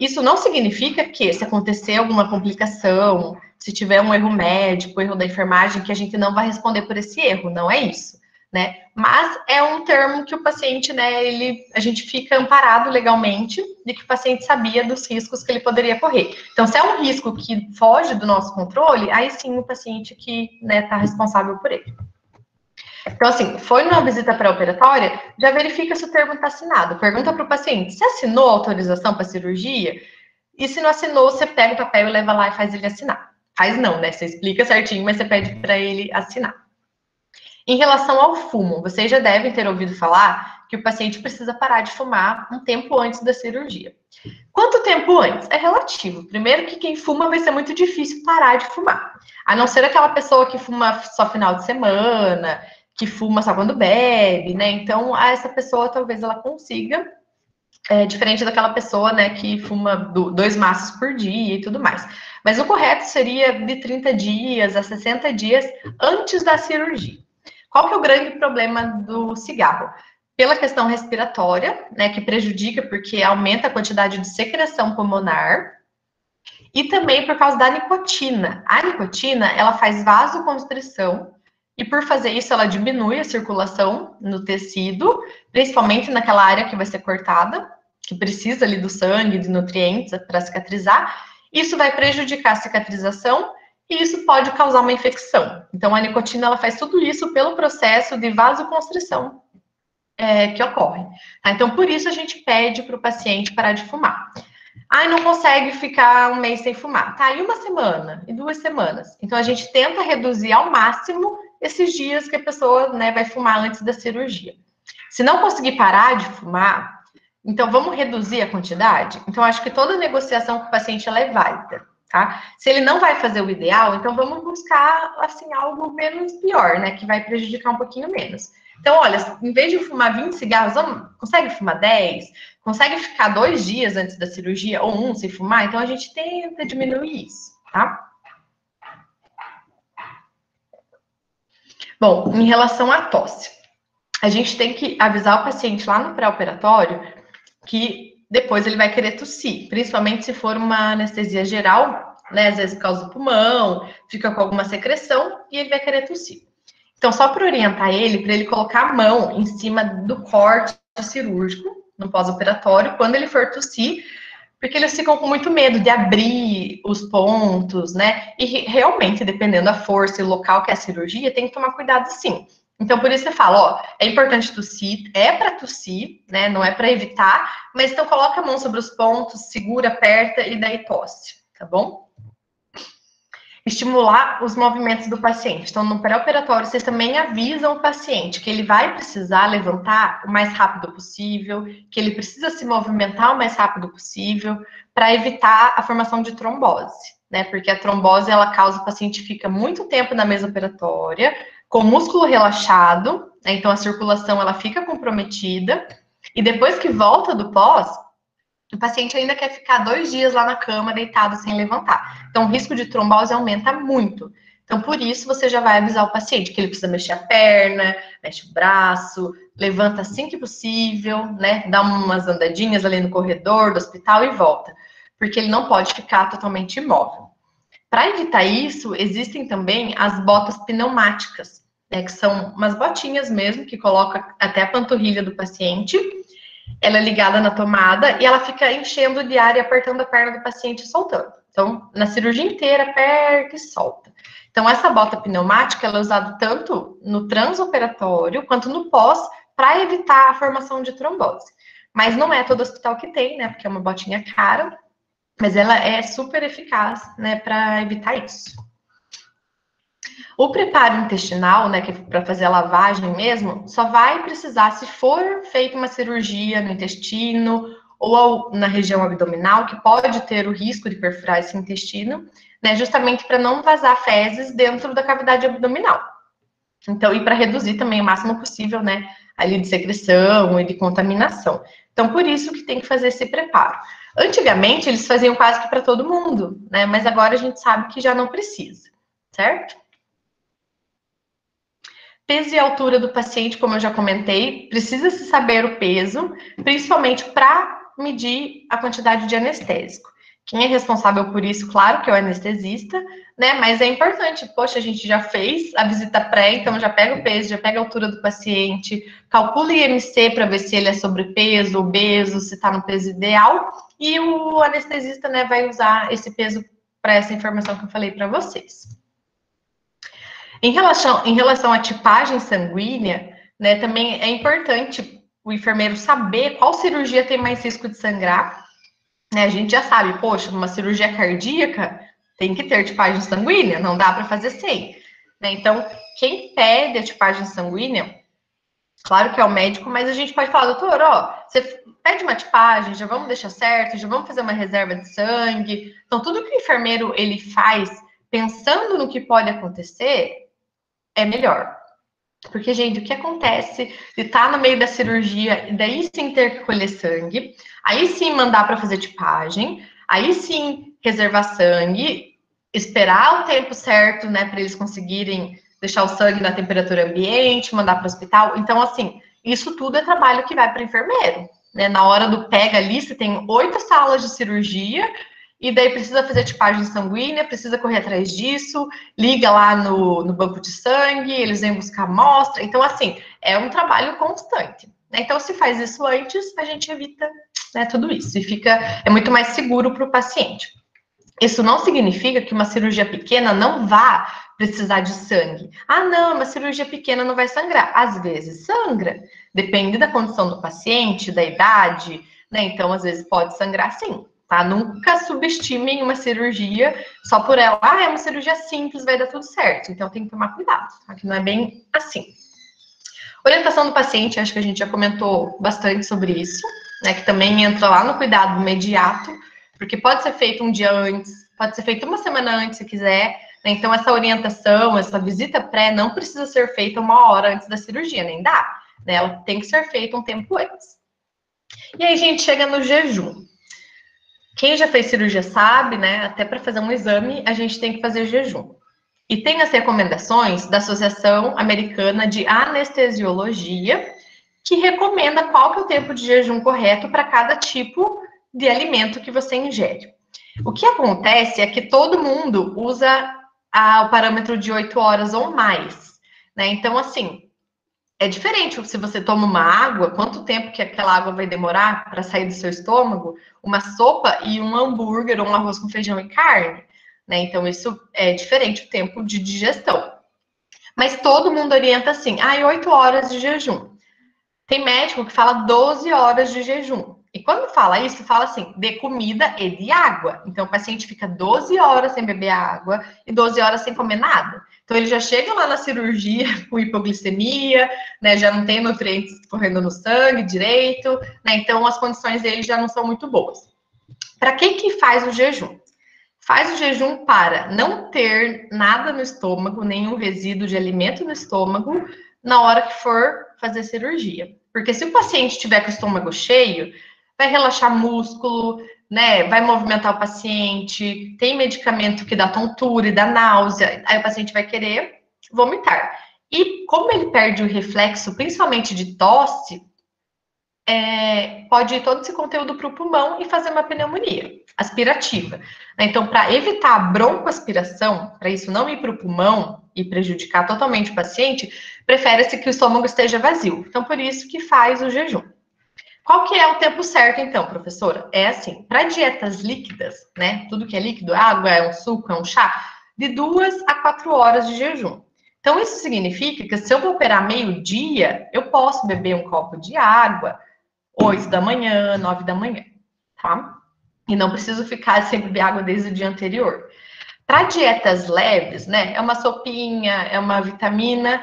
[SPEAKER 1] Isso não significa que, se acontecer alguma complicação, se tiver um erro médico, erro da enfermagem, que a gente não vai responder por esse erro, não é isso, né? Mas é um termo que o paciente, né, a gente fica amparado legalmente de que o paciente sabia dos riscos que ele poderia correr. Então, se é um risco que foge do nosso controle, aí sim o paciente que, né, está responsável por ele. Então, assim, foi numa visita pré-operatória, já verifica se o termo está assinado. Pergunta para o paciente, você assinou a autorização para a cirurgia? E se não assinou, você pega o papel e leva lá e faz ele assinar. Faz não, né? Você explica certinho, mas você pede para ele assinar. Em relação ao fumo, vocês já devem ter ouvido falar que o paciente precisa parar de fumar um tempo antes da cirurgia. Quanto tempo antes? É relativo. Primeiro que quem fuma vai ser muito difícil parar de fumar. A não ser aquela pessoa que fuma só final de semana, que fuma só quando bebe, né? Então, essa pessoa talvez ela consiga, diferente daquela pessoa, né, que fuma 2 maços por dia e tudo mais. Mas o correto seria de 30 dias a 60 dias antes da cirurgia. Qual que é o grande problema do cigarro? Pela questão respiratória, né, que prejudica porque aumenta a quantidade de secreção pulmonar, e também por causa da nicotina. A nicotina, ela faz vasoconstrição, e por fazer isso, ela diminui a circulação no tecido, principalmente naquela área que vai ser cortada, que precisa ali do sangue, de nutrientes para cicatrizar. Isso vai prejudicar a cicatrização e isso pode causar uma infecção. Então, a nicotina, ela faz tudo isso pelo processo de vasoconstrição que ocorre. Tá? Então, por isso a gente pede para o paciente parar de fumar. Não consegue ficar um mês sem fumar. Tá, e 1 semana, e 2 semanas. Então, a gente tenta reduzir ao máximo esses dias que a pessoa, né, vai fumar antes da cirurgia. Se não conseguir parar de fumar, então vamos reduzir a quantidade? Então, acho que toda negociação com o paciente ela é válida, tá? Se ele não vai fazer o ideal, então vamos buscar, assim, algo menos pior, né? Que vai prejudicar um pouquinho menos. Então, olha, em vez de fumar 20 cigarros, consegue fumar 10? Consegue ficar 2 dias antes da cirurgia, ou 1 sem fumar? Então, a gente tenta diminuir isso, tá? Bom, em relação à tosse, a gente tem que avisar o paciente lá no pré-operatório que depois ele vai querer tossir, principalmente se for uma anestesia geral, né? Às vezes por causa do pulmão, fica com alguma secreção e ele vai querer tossir. Então, só para orientar ele, para ele colocar a mão em cima do corte cirúrgico, no pós-operatório, quando ele for tossir, porque eles ficam com muito medo de abrir os pontos, né? E realmente, dependendo da força e o local que é a cirurgia, tem que tomar cuidado sim. Então, por isso eu falo, ó, é importante tossir, é para tossir, né? Não é para evitar, mas então coloca a mão sobre os pontos, segura, aperta e daí tosse, tá bom? estimular os movimentos do paciente. Então, no pré-operatório, vocês também avisam o paciente que ele vai precisar levantar o mais rápido possível, que ele precisa se movimentar o mais rápido possível, para evitar a formação de trombose, né? Porque a trombose, ela causa o paciente fica muito tempo na mesa operatória, com o músculo relaxado, né? Então a circulação, ela fica comprometida, e depois que volta do pós, o paciente ainda quer ficar 2 dias lá na cama, deitado, sem levantar. Então, o risco de trombose aumenta muito. Então, por isso, você já vai avisar o paciente que ele precisa mexer a perna, mexe o braço, levanta assim que possível, né? Dá umas andadinhas ali no corredor do hospital e volta. Porque ele não pode ficar totalmente imóvel. Para evitar isso, existem também as botas pneumáticas, né? Que são umas botinhas mesmo, que coloca até a panturrilha do paciente. Ela é ligada na tomada e ela fica enchendo de ar e apertando a perna do paciente e soltando. Então, na cirurgia inteira, aperta e solta. Então, essa bota pneumática, ela é usada tanto no transoperatório quanto no pós para evitar a formação de trombose. Mas não é todo hospital que tem, né? Porque é uma botinha cara, mas ela é super eficaz, né, para evitar isso. O preparo intestinal, né, que é para fazer a lavagem mesmo, só vai precisar se for feita uma cirurgia no intestino ou na região abdominal, que pode ter o risco de perfurar esse intestino, né, justamente para não vazar fezes dentro da cavidade abdominal. Então, e para reduzir também o máximo possível, né, ali de secreção e de contaminação. Então, por isso que tem que fazer esse preparo. Antigamente, eles faziam quase que para todo mundo, né, mas agora a gente sabe que já não precisa, certo? Peso e altura do paciente, como eu já comentei, precisa se saber o peso, principalmente para medir a quantidade de anestésico. Quem é responsável por isso, claro que é o anestesista, né? Mas é importante, poxa, a gente já fez a visita pré, então já pega o peso, já pega a altura do paciente, calcula o IMC para ver se ele é sobrepeso, obeso, se está no peso ideal, e o anestesista, né, vai usar esse peso para essa informação que eu falei para vocês. Em relação à tipagem sanguínea, né, também é importante o enfermeiro saber qual cirurgia tem mais risco de sangrar. Né, a gente já sabe, poxa, uma cirurgia cardíaca tem que ter tipagem sanguínea, não dá para fazer sem. Né? Então, quem pede a tipagem sanguínea, claro que é o médico, mas a gente pode falar, doutor, ó, você pede uma tipagem, já vamos deixar certo, já vamos fazer uma reserva de sangue. Então, tudo que o enfermeiro ele faz pensando no que pode acontecer, é melhor. Porque, gente, o que acontece de estar no meio da cirurgia e daí sim ter que colher sangue, aí sim mandar para fazer tipagem, aí sim reservar sangue, esperar o tempo certo, né, para eles conseguirem deixar o sangue na temperatura ambiente, mandar para o hospital. Então, assim, isso tudo é trabalho que vai para o enfermeiro. Né? Na hora do pega ali, você tem 8 salas de cirurgia, e daí precisa fazer tipagem sanguínea, precisa correr atrás disso, liga lá no banco de sangue, eles vêm buscar amostra. Então, assim, é um trabalho constante. Né? Então, se faz isso antes, a gente evita, né, tudo isso. E é muito mais seguro para o paciente. Isso não significa que uma cirurgia pequena não vá precisar de sangue. Ah, não, uma cirurgia pequena não vai sangrar. Às vezes sangra, depende da condição do paciente, da idade, né? Então, às vezes pode sangrar sim. Tá? Nunca subestimem uma cirurgia só por ela. Ah, é uma cirurgia simples, vai dar tudo certo. Então tem que tomar cuidado, tá? Que não é bem assim. Orientação do paciente, acho que a gente já comentou bastante sobre isso, né? Que também entra lá no cuidado imediato, porque pode ser feito um dia antes, pode ser feito uma semana antes, se quiser. Né? Então essa orientação, essa visita pré não precisa ser feita 1 hora antes da cirurgia, nem dá. Né? Ela tem que ser feita um tempo antes. E aí a gente chega no jejum. Quem já fez cirurgia sabe, né? Até para fazer um exame, a gente tem que fazer jejum. E tem as recomendações da Associação Americana de Anestesiologia, que recomenda qual que é o tempo de jejum correto para cada tipo de alimento que você ingere. O que acontece é que todo mundo usa o parâmetro de 8 horas ou mais, né? Então, assim, é diferente se você toma uma água, quanto tempo que aquela água vai demorar para sair do seu estômago, uma sopa e um hambúrguer ou um arroz com feijão e carne, né? Então, isso é diferente o tempo de digestão. Mas todo mundo orienta assim, 8 horas de jejum. Tem médico que fala 12 horas de jejum. E quando fala isso, fala assim, de comida e de água. Então, o paciente fica 12 horas sem beber água e 12 horas sem comer nada. Então, ele já chega lá na cirurgia com hipoglicemia, né? Já não tem nutrientes correndo no sangue direito, né? Então, as condições dele já não são muito boas. Para que faz o jejum? Faz o jejum para não ter nada no estômago, nenhum resíduo de alimento no estômago, na hora que for fazer cirurgia. Porque se o paciente tiver com o estômago cheio, vai relaxar músculo, né? Vai movimentar o paciente, tem medicamento que dá tontura e dá náusea, aí o paciente vai querer vomitar. E como ele perde o reflexo, principalmente de tosse, pode ir todo esse conteúdo para o pulmão e fazer uma pneumonia aspirativa. Então, para evitar a broncoaspiração, para isso não ir para o pulmão e prejudicar totalmente o paciente, prefere-se que o estômago esteja vazio. Então, por isso que faz o jejum. Qual que é o tempo certo, então, professora? É assim, para dietas líquidas, né? Tudo que é líquido, água, é um suco, é um chá, de 2 a 4 horas de jejum. Então, isso significa que se eu vou operar meio-dia, eu posso beber um copo de água, 8 da manhã, 9 da manhã, tá? E não preciso ficar sem beber água desde o dia anterior. Para dietas leves, né? É uma sopinha, é uma vitamina,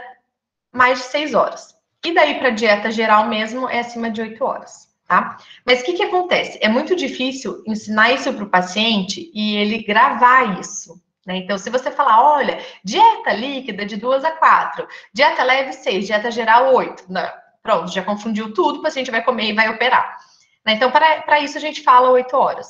[SPEAKER 1] mais de 6 horas. E daí para dieta geral mesmo é acima de 8 horas, tá? Mas o que acontece? É muito difícil ensinar isso para o paciente e ele gravar isso. Né? Então, se você falar, olha, dieta líquida de 2 a 4, dieta leve 6, dieta geral 8, não, pronto, já confundiu tudo, o paciente vai comer e vai operar. Né? Então, para isso a gente fala 8 horas.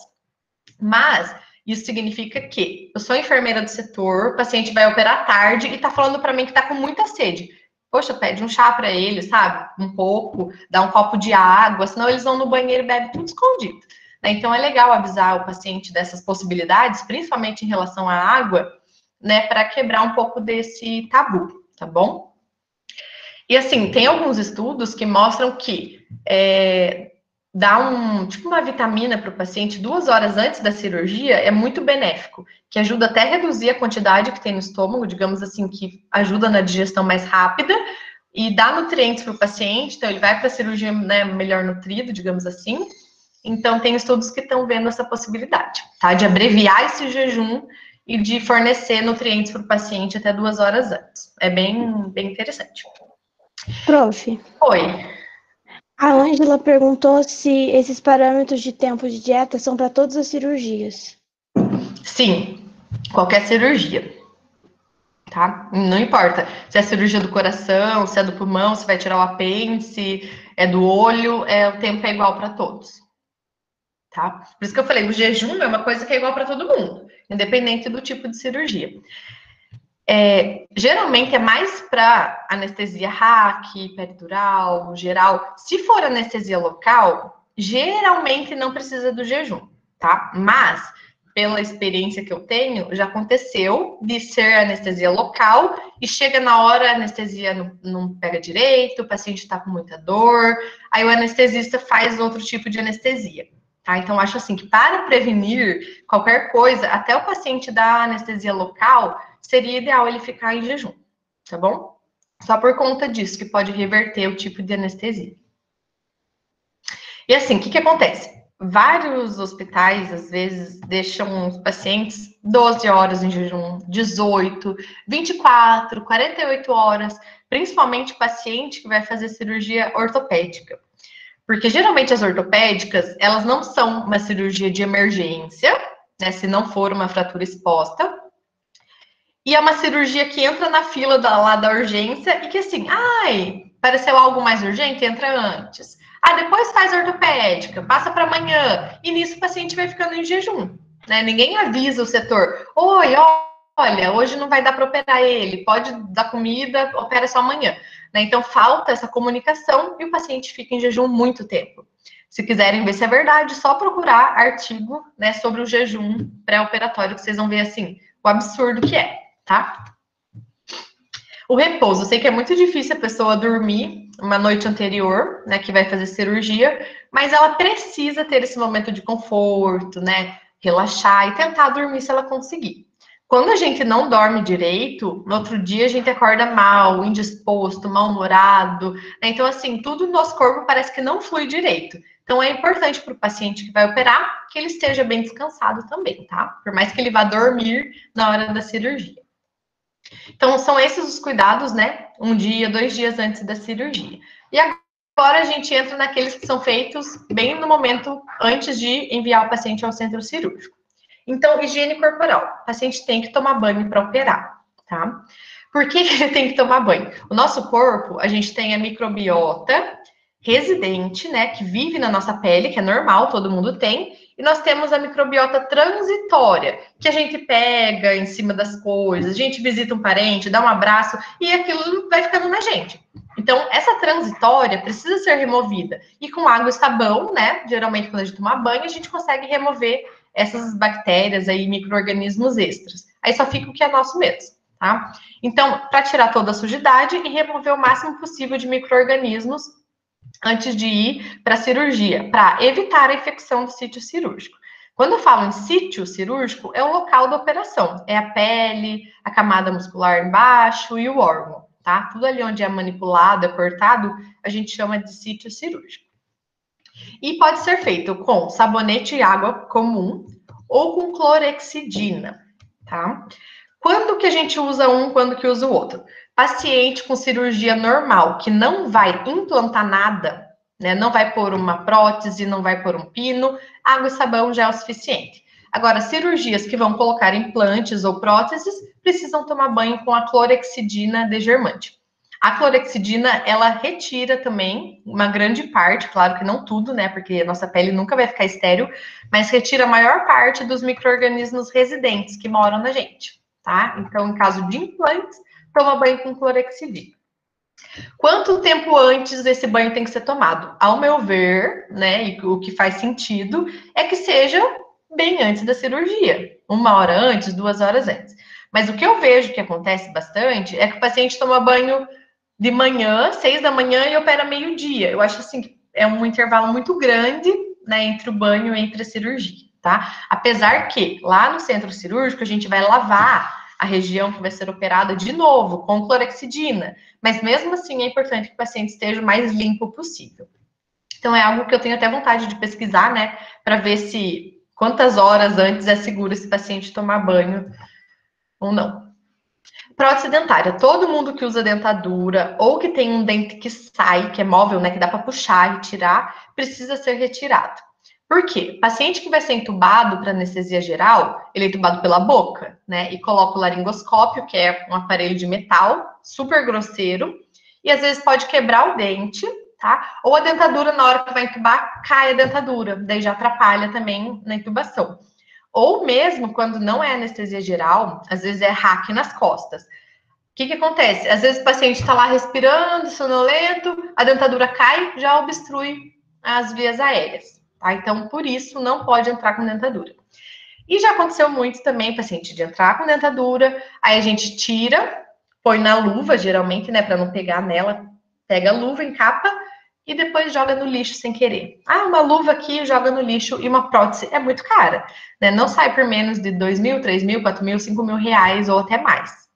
[SPEAKER 1] Mas isso significa que eu sou enfermeira do setor, o paciente vai operar tarde e está falando para mim que está com muita sede. Poxa, pede um chá para ele, sabe? Um pouco, dá um copo de água, senão eles vão no banheiro e bebem tudo escondido. Né? Então é legal avisar o paciente dessas possibilidades, principalmente em relação à água, né, para quebrar um pouco desse tabu, tá bom? E assim, tem alguns estudos que mostram que dar tipo uma vitamina para o paciente 2 horas antes da cirurgia é muito benéfico, que ajuda até a reduzir a quantidade que tem no estômago, digamos assim, que ajuda na digestão mais rápida e dá nutrientes para o paciente, então ele vai para a cirurgia, né, melhor nutrido, digamos assim. Então tem estudos que estão vendo essa possibilidade, tá? De abreviar esse jejum e de fornecer nutrientes para o paciente até 2 horas antes. É bem interessante.
[SPEAKER 2] Prof,
[SPEAKER 1] Oi.
[SPEAKER 2] a Ângela perguntou se esses parâmetros de tempo de dieta são para todas as cirurgias.
[SPEAKER 1] Sim, qualquer cirurgia, tá? Não importa se é cirurgia do coração, se é do pulmão, se vai tirar o apêndice, é do olho, o tempo é igual para todos, tá? Por isso que eu falei, o jejum é uma coisa que é igual para todo mundo, independente do tipo de cirurgia. Geralmente é mais para anestesia RAC, peridural, geral. Se for anestesia local, geralmente não precisa do jejum, tá? Mas, pela experiência que eu tenho, já aconteceu de ser anestesia local e chega na hora, a anestesia não pega direito, o paciente está com muita dor, aí o anestesista faz outro tipo de anestesia. Tá? Então, acho assim que para prevenir qualquer coisa, até o paciente da anestesia local, seria ideal ele ficar em jejum, tá bom? Só por conta disso, que pode reverter o tipo de anestesia. E assim, o que acontece? Vários hospitais, às vezes, deixam os pacientes 12 horas em jejum, 18, 24, 48 horas, principalmente o paciente que vai fazer cirurgia ortopédica. Porque geralmente as ortopédicas, elas não são uma cirurgia de emergência, né, se não for uma fratura exposta, e é uma cirurgia que entra na fila lá da urgência e que assim, ai, pareceu algo mais urgente, entra antes. Ah, depois faz ortopédica, passa para amanhã. E nisso o paciente vai ficando em jejum. Né? Ninguém avisa o setor. Oi, olha, hoje não vai dar para operar ele, pode dar comida, opera só amanhã. Né? Então falta essa comunicação e o paciente fica em jejum muito tempo. Se quiserem ver se é verdade, só procurar artigo, né, sobre o jejum pré-operatório, que vocês vão ver assim, o absurdo que é. Tá? O repouso, eu sei que é muito difícil a pessoa dormir uma noite anterior, né, que vai fazer cirurgia, mas ela precisa ter esse momento de conforto, né, relaxar e tentar dormir se ela conseguir. Quando a gente não dorme direito, no outro dia a gente acorda mal, indisposto, mal-humorado, né? Então assim, tudo no nosso corpo parece que não flui direito. Então, é importante para o paciente que vai operar que ele esteja bem descansado também, tá? Por mais que ele vá dormir na hora da cirurgia. Então, são esses os cuidados, né? 1 dia, 2 dias antes da cirurgia. E agora a gente entra naqueles que são feitos bem no momento antes de enviar o paciente ao centro cirúrgico. Então, higiene corporal. O paciente tem que tomar banho para operar, tá? Por que ele tem que tomar banho? O nosso corpo, a gente tem a microbiota residente, né, que vive na nossa pele, que é normal, todo mundo tem, e nós temos a microbiota transitória, que a gente pega em cima das coisas, a gente visita um parente, dá um abraço, e aquilo vai ficando na gente. Então, essa transitória precisa ser removida. E com água e sabão, né, geralmente quando a gente toma banho, a gente consegue remover essas bactérias aí, micro-organismos extras. Aí só fica o que é nosso mesmo, tá? Então, para tirar toda a sujidade e remover o máximo possível de micro-organismos antes de ir para a cirurgia, para evitar a infecção do sítio cirúrgico. Quando eu falo em sítio cirúrgico, é o local da operação. É a pele, a camada muscular embaixo e o órgão, tá? Tudo ali onde é manipulado, é cortado, a gente chama de sítio cirúrgico. E pode ser feito com sabonete e água comum ou com clorexidina, tá? Quando que a gente usa um, quando que usa o outro? Paciente com cirurgia normal, que não vai implantar nada, né? Não vai pôr uma prótese, não vai pôr um pino, água e sabão já é o suficiente. Agora, cirurgias que vão colocar implantes ou próteses, precisam tomar banho com a clorexidina degermante. A clorexidina, ela retira também uma grande parte, claro que não tudo, né? Porque a nossa pele nunca vai ficar estéril, mas retira a maior parte dos micro-organismos residentes que moram na gente, tá? Então, em caso de implantes, toma banho com clorexidina. Quanto tempo antes desse banho tem que ser tomado? Ao meu ver, né, e o que faz sentido é que seja bem antes da cirurgia, 1 hora antes, 2 horas antes. Mas o que eu vejo que acontece bastante é que o paciente toma banho de manhã, 6 da manhã, e opera meio-dia. Eu acho assim que é um intervalo muito grande, né, entre o banho e entre a cirurgia, tá? Apesar que lá no centro cirúrgico a gente vai lavar a região que vai ser operada de novo com clorexidina, mas mesmo assim é importante que o paciente esteja o mais limpo possível. Então é algo que eu tenho até vontade de pesquisar, né, para ver se quantas horas antes é seguro esse paciente tomar banho ou não. Prótese dentária. Todo mundo que usa dentadura ou que tem um dente que sai, que é móvel, né, que dá para puxar e tirar, precisa ser retirado. Por quê? Paciente que vai ser entubado para anestesia geral, ele é entubado pela boca, né, e coloca o laringoscópio, que é um aparelho de metal, super grosseiro, e às vezes pode quebrar o dente, tá? Ou a dentadura, na hora que vai entubar, cai a dentadura, daí já atrapalha também na intubação. Ou mesmo quando não é anestesia geral, às vezes é hack nas costas. O que acontece? Às vezes o paciente está lá respirando, sonolento, a dentadura cai, já obstrui as vias aéreas, tá? Então, por isso, não pode entrar com dentadura. E já aconteceu muito também, paciente de entrar com dentadura, aí a gente tira, põe na luva, geralmente, né, para não pegar nela, pega a luva, encapa, e depois joga no lixo sem querer. Ah, uma luva aqui, joga no lixo, e uma prótese é muito cara, né? Não sai por menos de 2 mil, 3 mil, 4 mil, 5 mil reais ou até mais.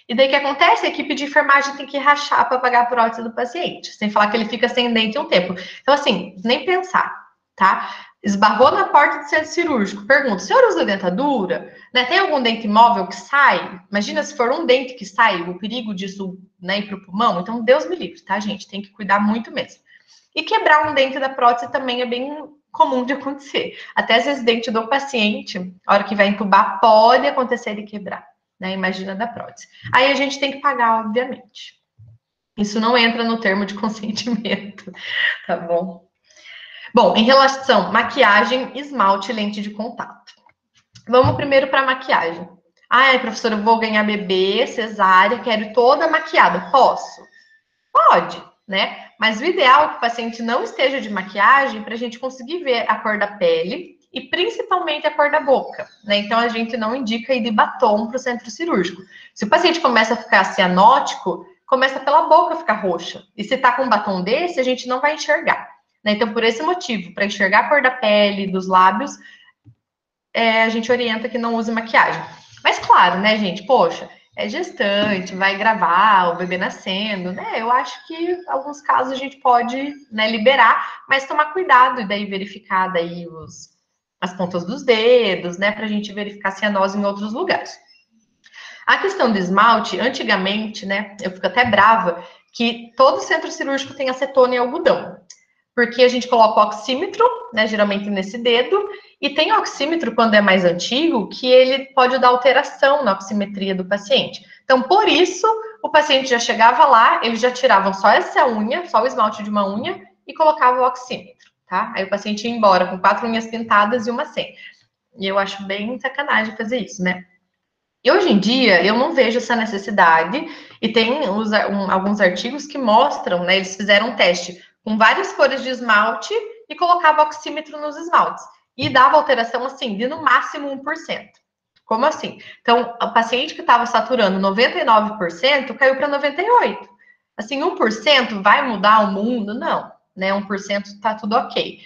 [SPEAKER 1] E daí o que acontece? A equipe de enfermagem tem que rachar para pagar a prótese do paciente, sem falar que ele fica sem dente um tempo. Então, assim, nem pensar, tá? Esbarrou na porta do centro cirúrgico, pergunta, o senhor usa dentadura? Né, tem algum dente móvel que sai? Imagina se for um dente que sai, o perigo disso, né, ir para o pulmão. Então, Deus me livre, tá, gente? Tem que cuidar muito mesmo. E quebrar um dente da prótese também é bem comum de acontecer. Até às vezes dente do paciente, a hora que vai entubar, pode acontecer de quebrar, né? Imagina da prótese. Aí a gente tem que pagar, obviamente. Isso não entra no termo de consentimento, tá bom? Bom, em relação à maquiagem, esmalte, lente de contato. Vamos primeiro para a maquiagem. Ai, professora, eu vou ganhar bebê, cesárea, quero ir toda maquiada. Posso? Pode, né? Mas o ideal é que o paciente não esteja de maquiagem para a gente conseguir ver a cor da pele e principalmente a cor da boca, né? Então a gente não indica ir de batom para o centro cirúrgico. Se o paciente começa a ficar cianótico, começa pela boca ficar roxa. E se tá com um batom desse, a gente não vai enxergar, né? Então, por esse motivo, para enxergar a cor da pele, dos lábios, a gente orienta que não use maquiagem. Mas claro, né, gente? Poxa, é gestante, vai gravar o bebê nascendo, né? Eu acho que em alguns casos a gente pode, né, liberar, mas tomar cuidado e daí verificar daí as pontas dos dedos, né? Para a gente verificar cianose em outros lugares. A questão do esmalte, antigamente, né? Eu fico até brava que todo centro cirúrgico tem acetona e algodão. Porque a gente coloca o oxímetro, né, geralmente nesse dedo, e tem oxímetro quando é mais antigo, que ele pode dar alteração na oximetria do paciente. Então, por isso, o paciente já chegava lá, eles já tiravam só essa unha, só o esmalte de uma unha, e colocava o oxímetro, tá? Aí o paciente ia embora com 4 unhas pintadas e uma sem. E eu acho bem sacanagem fazer isso, né? E hoje em dia, eu não vejo essa necessidade, e tem alguns artigos que mostram, né, eles fizeram um teste com várias cores de esmalte e colocava oxímetro nos esmaltes. E dava alteração, assim, de no máximo 1%. Como assim? Então, o paciente que estava saturando 99% caiu para 98%. Assim, 1% vai mudar o mundo? Não, né? 1% está tudo ok.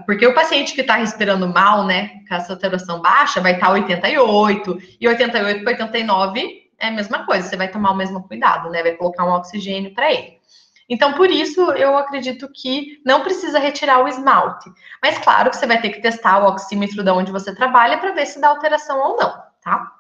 [SPEAKER 1] Porque o paciente que está respirando mal, né, com a saturação baixa, vai estar 88, e 88 para 89 é a mesma coisa, você vai tomar o mesmo cuidado, né, vai colocar um oxigênio para ele. Então, por isso, eu acredito que não precisa retirar o esmalte. Mas, claro que você vai ter que testar o oxímetro de onde você trabalha para ver se dá alteração ou não, tá?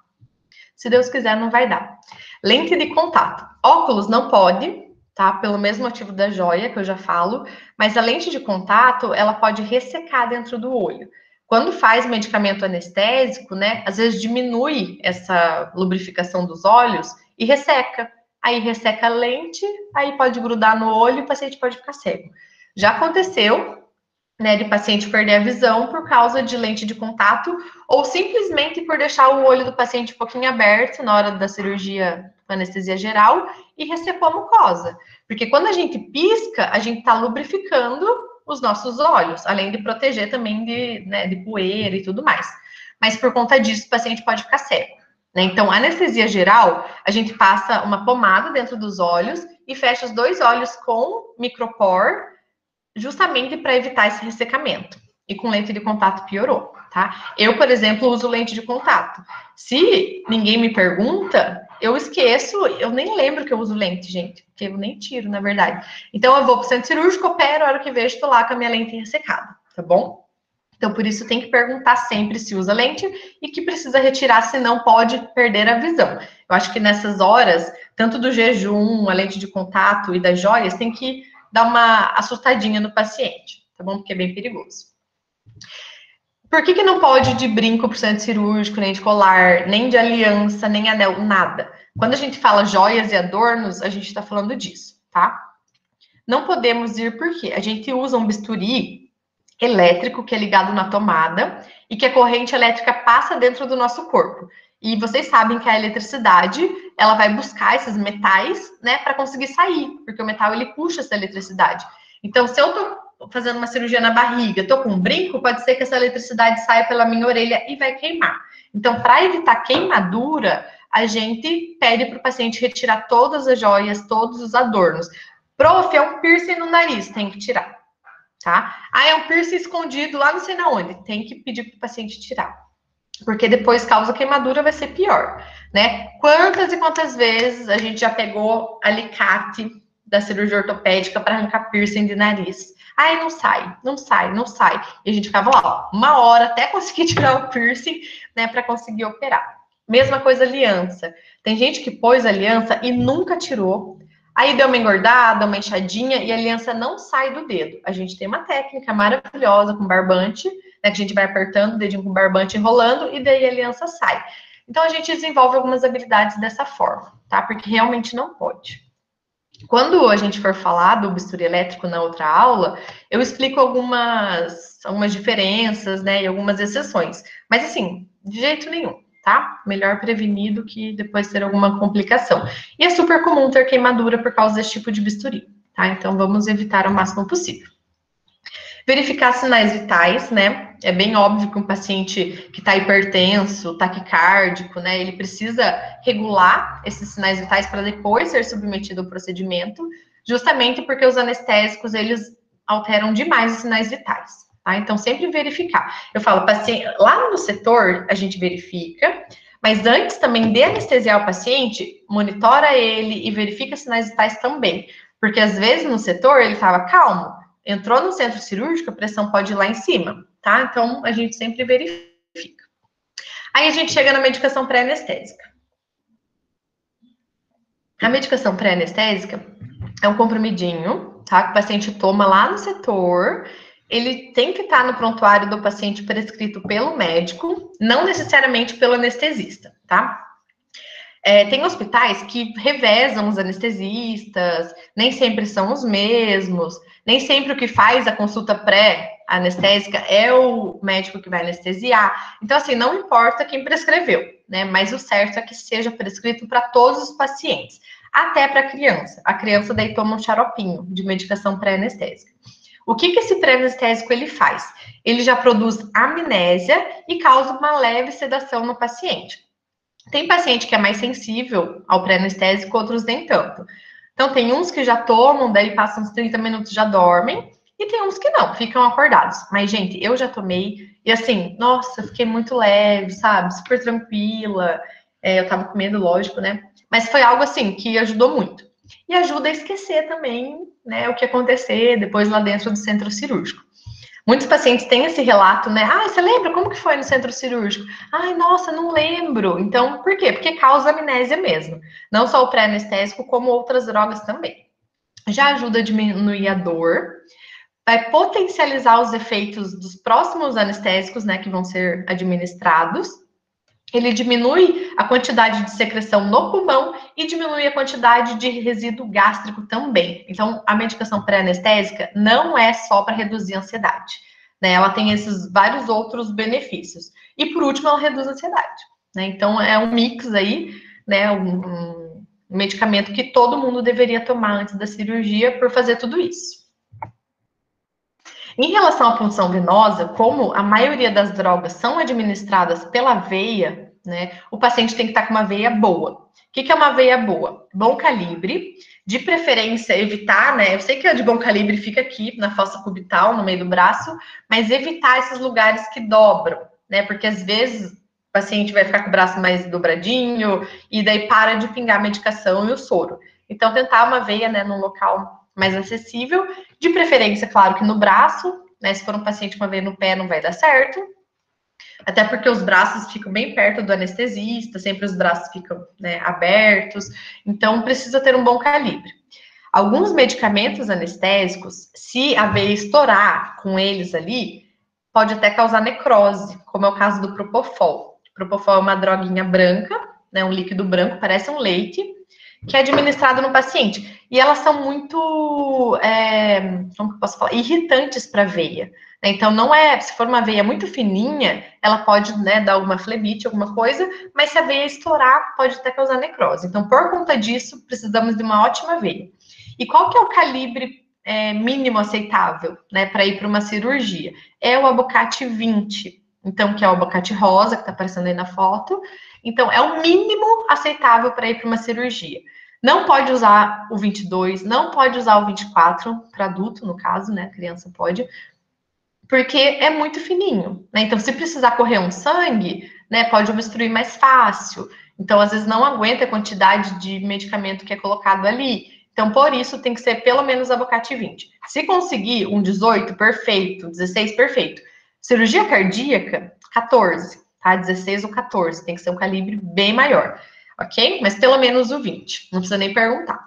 [SPEAKER 1] Se Deus quiser, não vai dar. Lente de contato. Óculos não pode, tá? Pelo mesmo motivo da joia, que eu já falo, mas a lente de contato, ela pode ressecar dentro do olho. Quando faz medicamento anestésico, né, às vezes diminui essa lubrificação dos olhos e resseca. Aí resseca a lente, aí pode grudar no olho e o paciente pode ficar cego. Já aconteceu, né, de paciente perder a visão por causa de lente de contato ou simplesmente por deixar o olho do paciente um pouquinho aberto na hora da cirurgia com anestesia geral e ressecou a mucosa. Porque quando a gente pisca, a gente está lubrificando os nossos olhos, além de proteger também de, né, de poeira e tudo mais. Mas por conta disso, o paciente pode ficar cego. Né? Então, anestesia geral, a gente passa uma pomada dentro dos olhos e fecha os 2 olhos com micropor, justamente para evitar esse ressecamento. E com lente de contato piorou, tá? Eu, por exemplo, uso lente de contato. Se ninguém me pergunta, eu esqueço, eu nem lembro que eu uso lente, gente, porque eu nem tiro, na verdade. Então, eu vou para o centro cirúrgico, opero, a hora que vejo, estou lá com a minha lente ressecada, tá bom? Então, por isso, tem que perguntar sempre se usa lente e que precisa retirar, senão pode perder a visão. Eu acho que nessas horas, tanto do jejum, a lente de contato e das joias, tem que dar uma assustadinha no paciente, tá bom? Porque é bem perigoso. Por que não pode de brinco para o centro cirúrgico, nem de colar, nem de aliança, nem anel, nada? Quando a gente fala joias e adornos, a gente está falando disso, tá? Não podemos ir porque a gente usa um bisturi elétrico que é ligado na tomada e que a corrente elétrica passa dentro do nosso corpo. E vocês sabem que a eletricidade, ela vai buscar esses metais, né, para conseguir sair, porque o metal ele puxa essa eletricidade. Então, se eu tô fazendo uma cirurgia na barriga, tô com um brinco, pode ser que essa eletricidade saia pela minha orelha e vai queimar. Então, para evitar queimadura, a gente pede para o paciente retirar todas as joias, todos os adornos. Prof, é um piercing no nariz, tem que tirar. Tá? Ah, é um piercing escondido lá não sei na onde. Tem que pedir para o paciente tirar. Porque depois causa queimadura, vai ser pior, né? Quantas e quantas vezes a gente já pegou alicate da cirurgia ortopédica para arrancar piercing de nariz? Ai, não sai, não sai, não sai. E a gente ficava lá, ó, 1 hora até conseguir tirar o piercing, né, para conseguir operar. Mesma coisa aliança. Tem gente que pôs aliança e nunca tirou. Aí deu uma engordada, uma inchadinha e a aliança não sai do dedo. A gente tem uma técnica maravilhosa com barbante, né, que a gente vai apertando o dedinho com barbante, enrolando, e daí a aliança sai. Então, a gente desenvolve algumas habilidades dessa forma, tá? Porque realmente não pode. Quando a gente for falar do bisturi elétrico na outra aula, eu explico algumas diferenças, né, e algumas exceções. Mas, assim, de jeito nenhum, tá? Melhor prevenir do que depois ter alguma complicação. E é super comum ter queimadura por causa desse tipo de bisturi, tá? Então, vamos evitar o máximo possível. Verificar sinais vitais, né? É bem óbvio que um paciente que está hipertenso, taquicárdico, né? Ele precisa regular esses sinais vitais para depois ser submetido ao procedimento, justamente porque os anestésicos, eles alteram demais os sinais vitais, tá? Então, sempre verificar. Eu falo, paciente, lá no setor, a gente verifica, Mas antes também de anestesiar o paciente, monitora ele e verifica sinais vitais também. Porque às vezes no setor ele estava calmo, entrou no centro cirúrgico, a pressão pode ir lá em cima, tá? Então a gente sempre verifica. Aí a gente chega na medicação pré-anestésica. A medicação pré-anestésica é um comprimidinho, tá? Que o paciente toma lá no setor. Ele tem que estar no prontuário do paciente prescrito pelo médico, não necessariamente pelo anestesista, tá? Tem hospitais que revezam os anestesistas, nem sempre são os mesmos, nem sempre o que faz a consulta pré-anestésica é o médico que vai anestesiar. Então, assim, não importa quem prescreveu, né? Mas o certo é que seja prescrito para todos os pacientes, até para a criança. A criança daí toma um xaropinho de medicação pré-anestésica. O que esse pré-anestésico ele faz? Ele já produz amnésia e causa uma leve sedação no paciente. Tem paciente que é mais sensível ao pré-anestésico, outros nem tanto. Então, tem uns que já tomam, daí passam uns 30 minutos já dormem, e tem uns que não, ficam acordados. Mas, gente, eu já tomei, e assim, nossa, fiquei muito leve, sabe? Super tranquila. Eu tava com medo, lógico, né? Mas foi algo assim que ajudou muito. E ajuda a esquecer também, né, o que acontecer depois lá dentro do centro cirúrgico. Muitos pacientes têm esse relato, né? Ah, você lembra como que foi no centro cirúrgico? Ai, nossa, não lembro. Então, por quê? Porque causa amnésia mesmo. Não só o pré-anestésico, como outras drogas também. Já ajuda a diminuir a dor, vai potencializar os efeitos dos próximos anestésicos, né, que vão ser administrados. Ele diminui a quantidade de secreção no pulmão e diminui a quantidade de resíduo gástrico também. Então, a medicação pré-anestésica não é só para reduzir a ansiedade, né? Ela tem esses vários outros benefícios. E, por último, ela reduz a ansiedade, né? Então, é um mix aí, né? Um medicamento que todo mundo deveria tomar antes da cirurgia por fazer tudo isso. Em relação à punção venosa, como a maioria das drogas são administradas pela veia, né, o paciente tem que estar com uma veia boa. O que é uma veia boa? Bom calibre, de preferência evitar, né? Eu sei que a de bom calibre fica aqui na fossa cubital, no meio do braço, mas evitar esses lugares que dobram, né? Porque às vezes o paciente vai ficar com o braço mais dobradinho e daí para de pingar a medicação e o soro. Então, tentar uma veia, né, num local mais acessível, de preferência, claro, que no braço, né? Se for um paciente com uma veia no pé, não vai dar certo. Até porque os braços ficam bem perto do anestesista, sempre os braços ficam, né, abertos, então precisa ter um bom calibre. Alguns medicamentos anestésicos, se a veia estourar com eles ali, pode até causar necrose, como é o caso do Propofol. O Propofol é uma droguinha branca, né, um líquido branco, parece um leite, que é administrado no paciente. E elas são muito, como que eu posso falar, irritantes para a veia. Então, não é, se for uma veia muito fininha, ela pode, né, dar alguma flebite, alguma coisa, mas se a veia estourar, pode até causar necrose. Então, por conta disso, precisamos de uma ótima veia. E qual que é o calibre mínimo aceitável, né, para ir para uma cirurgia? É o abacate 20. Então, que é o abacate rosa, que está aparecendo aí na foto. Então, é o mínimo aceitável para ir para uma cirurgia. Não pode usar o 22, não pode usar o 24, para adulto, no caso, né? Criança pode, porque é muito fininho, né? Então, se precisar correr um sangue, né, pode obstruir mais fácil. Então, às vezes, não aguenta a quantidade de medicamento que é colocado ali. Então, por isso, tem que ser pelo menos abacate 20. Se conseguir um 18, perfeito. 16, perfeito. Cirurgia cardíaca, 14, tá? 16 ou 14. Tem que ser um calibre bem maior, ok? Mas pelo menos o 20. Não precisa nem perguntar.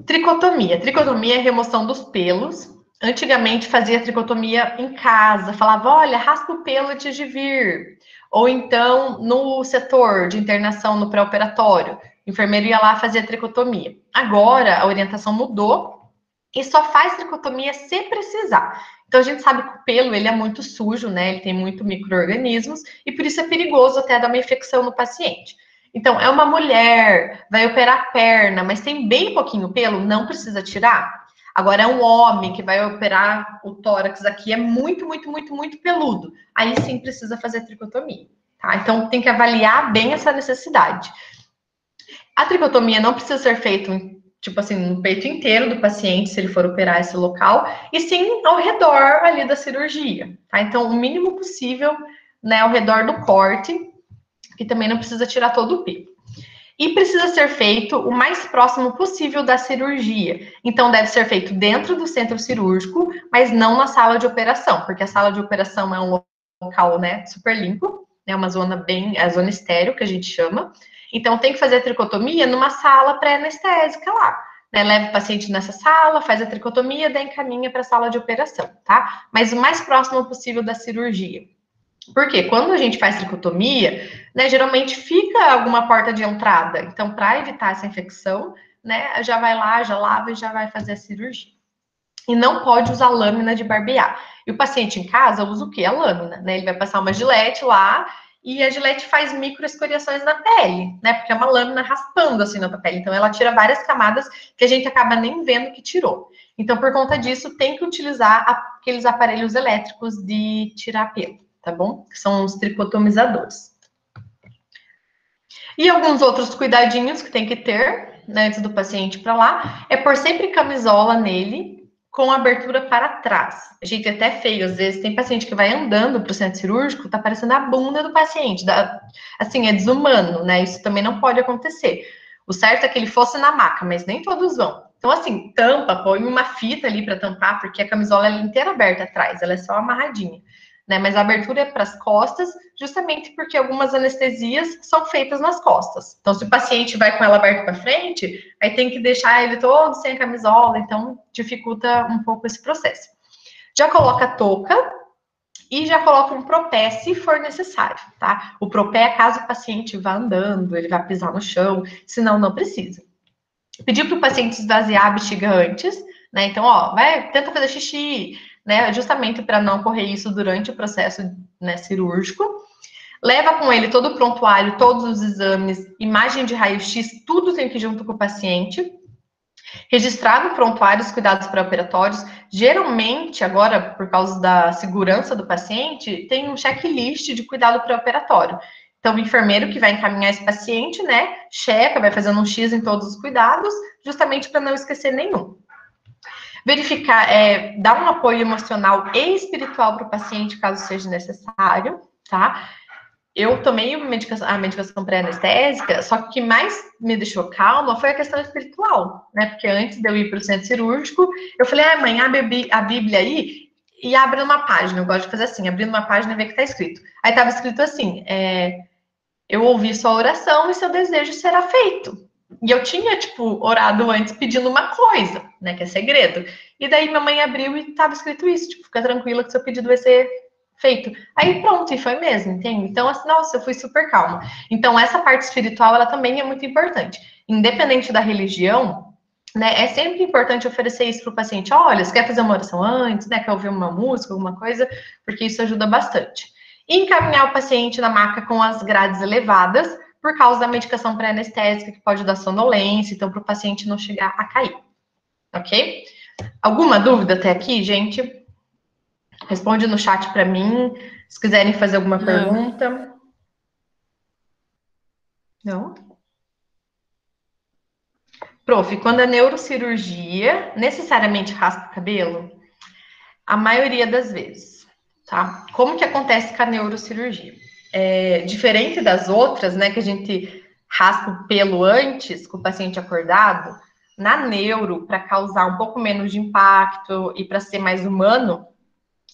[SPEAKER 1] Tricotomia. Tricotomia é remoção dos pelos. Antigamente fazia tricotomia em casa, falava, olha, raspa o pelo antes de vir. Ou então, no setor de internação, no pré-operatório, o enfermeiro ia lá fazer a tricotomia. Agora, a orientação mudou e só faz tricotomia se precisar. Então, a gente sabe que o pelo, ele é muito sujo, né? Ele tem muito micro-organismos e por isso é perigoso até dar uma infecção no paciente. Então, é uma mulher, vai operar a perna, mas tem bem pouquinho pelo, não precisa tirar. Agora, é um homem que vai operar o tórax aqui, é muito, muito, muito, muito peludo. Aí sim precisa fazer tricotomia, tá? Então, tem que avaliar bem essa necessidade. A tricotomia não precisa ser feita, tipo assim, no peito inteiro do paciente, se ele for operar esse local, e sim ao redor ali da cirurgia, tá? Então, o mínimo possível, né, ao redor do corte, que também não precisa tirar todo o pelo. E precisa ser feito o mais próximo possível da cirurgia. Então, deve ser feito dentro do centro cirúrgico, mas não na sala de operação, porque a sala de operação é um local, né, super limpo, é uma zona a zona estéril, que a gente chama. Então, tem que fazer a tricotomia numa sala pré-anestésica lá. Né? Leva o paciente nessa sala, faz a tricotomia, daí encaminha para a sala de operação, tá? Mas o mais próximo possível da cirurgia. Porque quando a gente faz tricotomia, né, geralmente fica alguma porta de entrada. Então, para evitar essa infecção, né, já vai lá, já lava e já vai fazer a cirurgia. E não pode usar lâmina de barbear. E o paciente em casa usa o quê? A lâmina, né? Ele vai passar uma gilete lá e a gilete faz microescoriações na pele, né? Porque é uma lâmina raspando assim na pele. Então, ela tira várias camadas que a gente acaba nem vendo que tirou. Então, por conta disso, tem que utilizar aqueles aparelhos elétricos de tirar pelo. Tá bom? Que são os tricotomizadores. E alguns outros cuidadinhos que tem que ter, né, antes do paciente para lá, é pôr sempre camisola nele, com abertura para trás. Gente, é até feio, às vezes tem paciente que vai andando para o centro cirúrgico, tá parecendo a bunda do paciente, assim, é desumano, né, isso também não pode acontecer. O certo é que ele fosse na maca, mas nem todos vão. Então, assim, tampa, põe uma fita ali para tampar, porque a camisola é inteira aberta atrás, ela é só amarradinha. Né, mas a abertura é para as costas, justamente porque algumas anestesias são feitas nas costas. Então, se o paciente vai com ela aberta para frente, aí tem que deixar ele todo sem a camisola, então dificulta um pouco esse processo. Já coloca a touca e já coloca um propé, se for necessário, tá? O propé é caso o paciente vá andando, ele vai pisar no chão, senão não precisa. Pedir para o paciente esvaziar a bexiga antes, né? Então, ó, tenta fazer xixi, né? Justamente para não ocorrer isso durante o processo, né, cirúrgico. Leva com ele todo o prontuário, todos os exames, imagem de raio-x, tudo tem que ir junto com o paciente. Registrar no prontuário os cuidados pré-operatórios. Geralmente, agora, por causa da segurança do paciente, tem um checklist de cuidado pré-operatório. Então, o enfermeiro que vai encaminhar esse paciente, né, checa, vai fazendo um X em todos os cuidados, justamente para não esquecer nenhum. Verificar, dar um apoio emocional e espiritual para o paciente, caso seja necessário, tá? Eu tomei a medicação pré-anestésica, só que o que mais me deixou calma foi a questão espiritual, né? Porque antes de eu ir para o centro cirúrgico, eu falei, mãe, abre a Bíblia aí e abre uma página. Eu gosto de fazer assim, abrir uma página e ver o que está escrito. Aí estava escrito assim, eu ouvi sua oração e seu desejo será feito. E eu tinha, tipo, orado antes pedindo uma coisa, né, que é segredo. E daí minha mãe abriu e estava escrito isso, tipo, fica tranquila que seu pedido vai ser feito. Aí pronto, e foi mesmo, entende? Então, assim, nossa, eu fui super calma. Então, essa parte espiritual, ela também é muito importante. Independente da religião, né, é sempre importante oferecer isso para o paciente. Olha, você quer fazer uma oração antes, né, quer ouvir uma música, alguma coisa, porque isso ajuda bastante. E encaminhar o paciente na maca com as grades elevadas, por causa da medicação pré-anestésica, que pode dar sonolência, então, para o paciente não chegar a cair. Ok? Alguma dúvida até aqui, gente? Responde no chat para mim. Se quiserem fazer alguma pergunta. Não? Prof, quando a neurocirurgia necessariamente raspa o cabelo? A maioria das vezes, tá? Como que acontece com a neurocirurgia? Diferente das outras, né, que a gente raspa o pelo antes, com o paciente acordado, na neuro, para causar um pouco menos de impacto e para ser mais humano,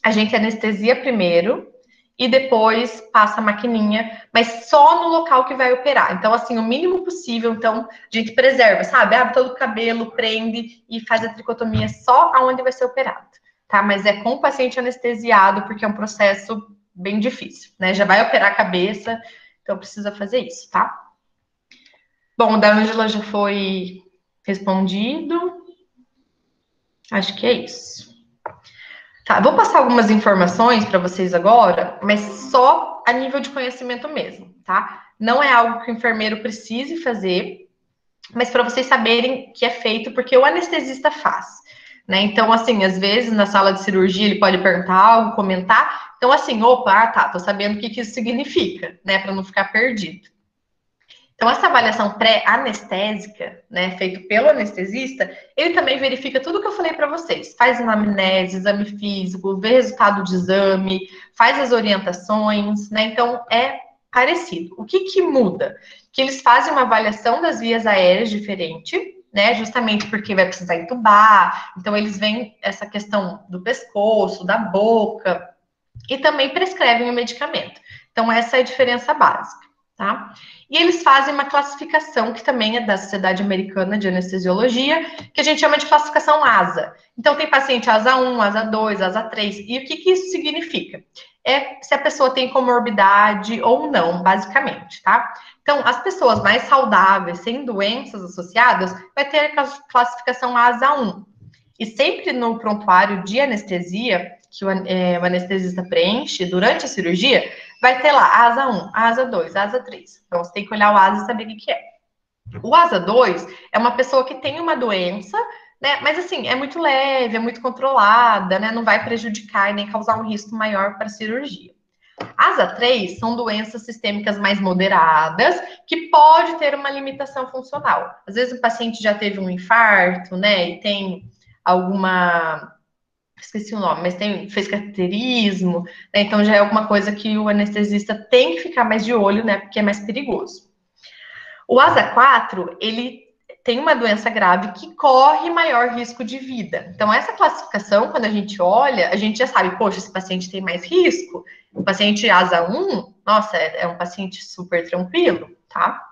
[SPEAKER 1] a gente anestesia primeiro e depois passa a maquininha, mas só no local que vai operar. Então, assim, o mínimo possível, então, a gente preserva, sabe? Abre todo o cabelo, prende e faz a tricotomia só aonde vai ser operado, tá? Mas é com o paciente anestesiado, porque é um processo bem difícil, né? Já vai operar a cabeça, então precisa fazer isso, tá? Bom, o da Ângela já foi respondido. Acho que é isso. Tá, vou passar algumas informações para vocês agora, mas só a nível de conhecimento mesmo, tá? Não é algo que o enfermeiro precise fazer, mas para vocês saberem que é feito porque o anestesista faz, né? Então, assim, às vezes na sala de cirurgia ele pode perguntar algo, comentar. Então, assim, opa, tá, tô sabendo o que isso significa, né? Para não ficar perdido. Então, essa avaliação pré-anestésica, né, feita pelo anestesista, ele também verifica tudo que eu falei para vocês. Faz anamnese, exame físico, vê resultado de exame, faz as orientações, né? Então, é parecido. O que muda? Que eles fazem uma avaliação das vias aéreas diferente, né? Justamente porque vai precisar entubar. Então, eles veem essa questão do pescoço, da boca, e também prescrevem o medicamento. Então, essa é a diferença básica, tá? E eles fazem uma classificação, que também é da Sociedade Americana de Anestesiologia, que a gente chama de classificação ASA. Então, tem paciente ASA 1, ASA 2, ASA 3. E o que isso significa? É se a pessoa tem comorbidade ou não, basicamente, tá? Então, as pessoas mais saudáveis, sem doenças associadas, vai ter a classificação ASA 1. E sempre no prontuário de anestesia, que o anestesista preenche durante a cirurgia, vai ter lá asa 1, asa 2, asa 3. Então, você tem que olhar o asa e saber o que é. O asa 2 é uma pessoa que tem uma doença, né? Mas, assim, é muito leve, é muito controlada, né? Não vai prejudicar e nem causar um risco maior para a cirurgia. Asa 3 são doenças sistêmicas mais moderadas, que pode ter uma limitação funcional. Às vezes o paciente já teve um infarto, né? E tem alguma... esqueci o nome, mas fez cateterismo, né? Então já é alguma coisa que o anestesista tem que ficar mais de olho, né? Porque é mais perigoso. O ASA 4, ele tem uma doença grave que corre maior risco de vida. Então, essa classificação, quando a gente olha, a gente já sabe, poxa, esse paciente tem mais risco. O paciente ASA 1, nossa, é um paciente super tranquilo, tá?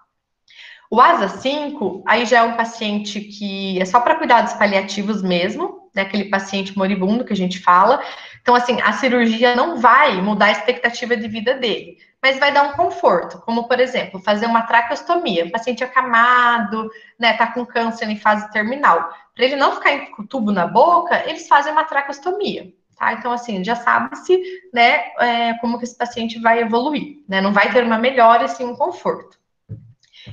[SPEAKER 1] O ASA 5, aí já é um paciente que é só para cuidados paliativos mesmo, né? Aquele paciente moribundo que a gente fala. Então, assim, a cirurgia não vai mudar a expectativa de vida dele, mas vai dar um conforto, como, por exemplo, fazer uma traqueostomia. O paciente acamado, né, tá com câncer em fase terminal. Para ele não ficar com o tubo na boca, eles fazem uma traqueostomia, tá? Então, assim, já sabe-se, né, como que esse paciente vai evoluir, né? Não vai ter uma melhora, e sim um conforto.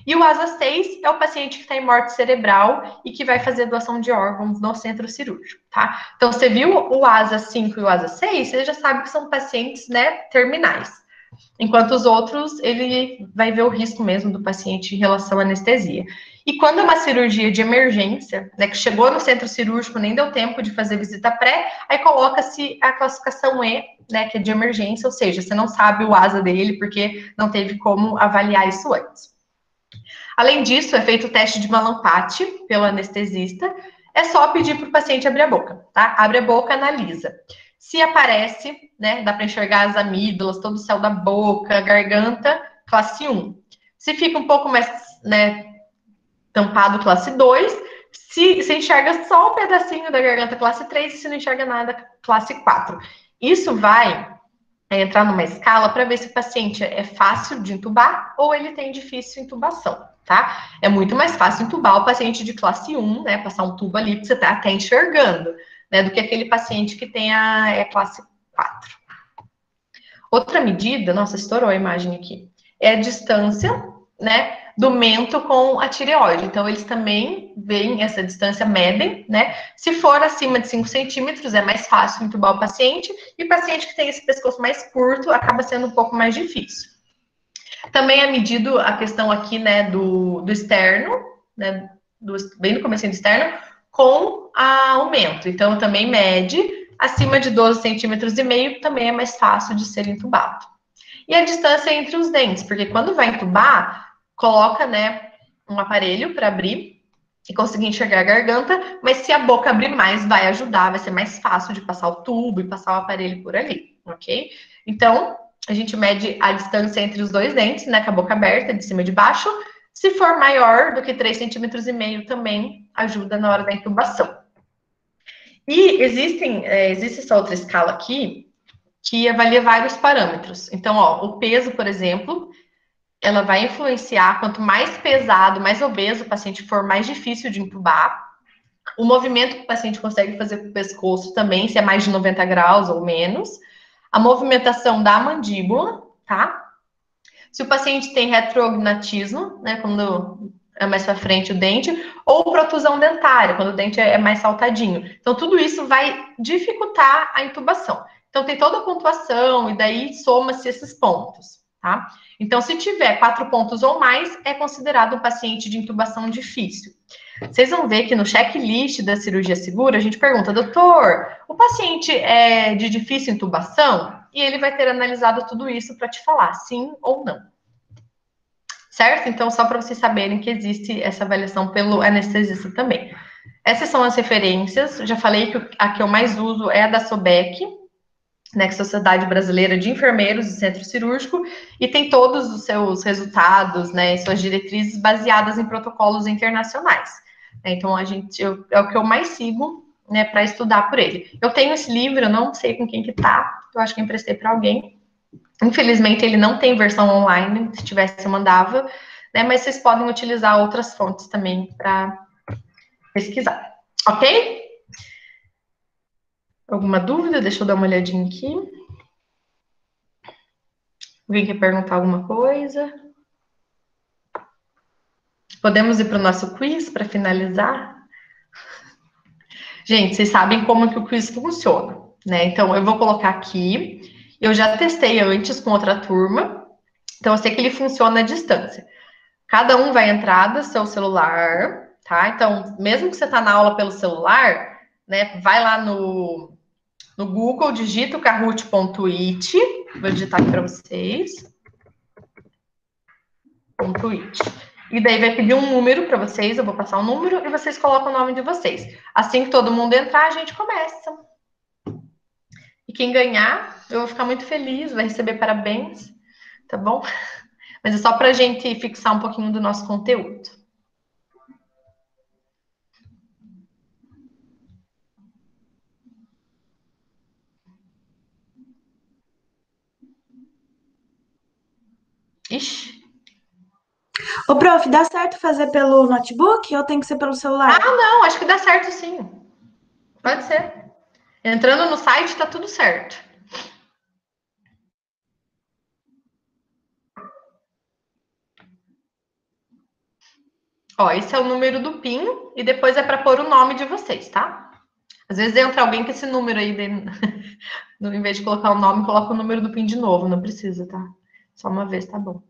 [SPEAKER 1] E o ASA 6 é o paciente que está em morte cerebral e que vai fazer doação de órgãos no centro cirúrgico, tá? Então, você viu o ASA 5 e o ASA 6, você já sabe que são pacientes, né, terminais. Enquanto os outros, ele vai ver o risco mesmo do paciente em relação à anestesia. E quando é uma cirurgia de emergência, né, que chegou no centro cirúrgico, nem deu tempo de fazer visita pré, aí coloca-se a classificação E, né, que é de emergência, ou seja, você não sabe o ASA dele porque não teve como avaliar isso antes. Além disso, é feito o teste de Malampati pelo anestesista. É só pedir para o paciente abrir a boca, tá? Abre a boca, analisa. Se aparece, né, dá para enxergar as amígdalas, todo o céu da boca, garganta, classe 1. Se fica um pouco mais, né, tampado, classe 2. Se enxerga só um pedacinho da garganta, classe 3. E se não enxerga nada, classe 4. Isso vai entrar numa escala para ver se o paciente é fácil de intubar ou ele tem difícil intubação, tá? É muito mais fácil intubar o paciente de classe 1, né? Passar um tubo ali que você tá até enxergando, né? Do que aquele paciente que tem a classe 4. Outra medida, nossa, estourou a imagem aqui, é a distância, né, do mento com a tireoide. Então, eles também veem essa distância, medem, né? Se for acima de 5 centímetros, é mais fácil entubar o paciente, e o paciente que tem esse pescoço mais curto acaba sendo um pouco mais difícil. Também é medido a questão aqui, né, do externo, né, bem no começo do externo, com o mento. Então, também mede acima de 12 centímetros e meio, também é mais fácil de ser entubado. E a distância entre os dentes, porque quando vai entubar, coloca, né, um aparelho para abrir e conseguir enxergar a garganta, mas se a boca abrir mais, vai ajudar, vai ser mais fácil de passar o tubo e passar o aparelho por ali, ok? Então, a gente mede a distância entre os dois dentes, né, com a boca aberta, de cima e de baixo. Se for maior do que 3,5 centímetros, também ajuda na hora da intubação. E existe essa outra escala aqui, que avalia vários parâmetros. Então, ó, o peso, por exemplo, ela vai influenciar, quanto mais pesado, mais obeso o paciente for, mais difícil de intubar. O movimento que o paciente consegue fazer com o pescoço também, se é mais de 90 graus ou menos. A movimentação da mandíbula, tá? Se o paciente tem retrognatismo, né, quando é mais para frente o dente, ou protusão dentária, quando o dente é mais saltadinho. Então, tudo isso vai dificultar a intubação. Então, tem toda a pontuação e daí soma-se esses pontos. tá? Então, se tiver 4 pontos ou mais, é considerado um paciente de intubação difícil. Vocês vão ver que no checklist da cirurgia segura, a gente pergunta, doutor, o paciente é de difícil intubação? E ele vai ter analisado tudo isso para te falar sim ou não. Certo? Então, só para vocês saberem que existe essa avaliação pelo anestesista também. Essas são as referências. Já falei que a que eu mais uso é a da SOBEC, né, que é a Sociedade Brasileira de Enfermeiros e Centro Cirúrgico, e tem todos os seus resultados, né, suas diretrizes baseadas em protocolos internacionais. Então, é o que eu mais sigo, né, para estudar por ele. Eu tenho esse livro, eu não sei com quem que tá, eu acho que eu emprestei para alguém. Infelizmente, ele não tem versão online, se tivesse eu mandava, né, mas vocês podem utilizar outras fontes também para pesquisar, ok? Alguma dúvida? Deixa eu dar uma olhadinha aqui. Alguém quer perguntar alguma coisa? Podemos ir para o nosso quiz para finalizar? Gente, vocês sabem como que o quiz funciona, né? Então, eu vou colocar aqui. Eu já testei antes com outra turma, então eu sei que ele funciona à distância. Cada um vai entrar do seu celular, tá? Então, mesmo que você tá na aula pelo celular, né? Vai lá no Google, digita o kahoot.it. Vou digitar aqui para vocês. .it. E daí vai pedir um número para vocês, eu vou passar um número e vocês colocam o nome de vocês. Assim que todo mundo entrar, a gente começa. E quem ganhar, eu vou ficar muito feliz, vai receber parabéns, tá bom? Mas é só para a gente fixar um pouquinho do nosso conteúdo. Ixi.
[SPEAKER 3] Ô, prof, dá certo fazer pelo notebook ou tem que ser pelo celular?
[SPEAKER 1] Ah, não, acho que dá certo sim. Pode ser. Entrando no site, tá tudo certo. Ó, esse é o número do PIN e depois é para pôr o nome de vocês, tá? Às vezes entra alguém com esse número aí, em vez de colocar o nome, coloca o número do PIN de novo, não precisa, tá? Só uma vez, tá bom.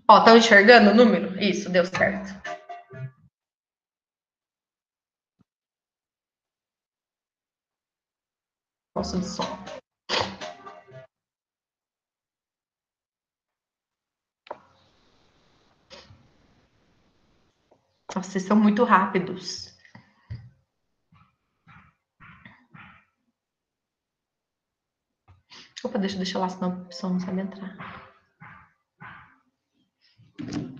[SPEAKER 1] Ó, estão enxergando o número? Isso, deu certo. Posso de som. Nossa, vocês são muito rápidos. Opa, deixa eu deixar lá, senão a pessoa não sabe entrar. —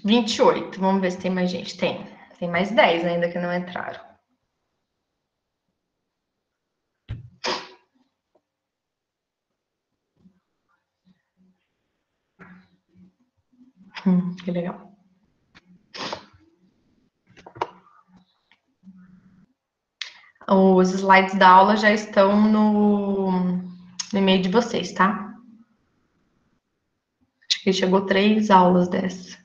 [SPEAKER 1] 28. Vamos ver se tem mais gente. Tem mais 10 ainda que não entraram. Que legal. Os slides da aula já estão no e-mail de vocês, tá? Acho que chegou 3 aulas dessa.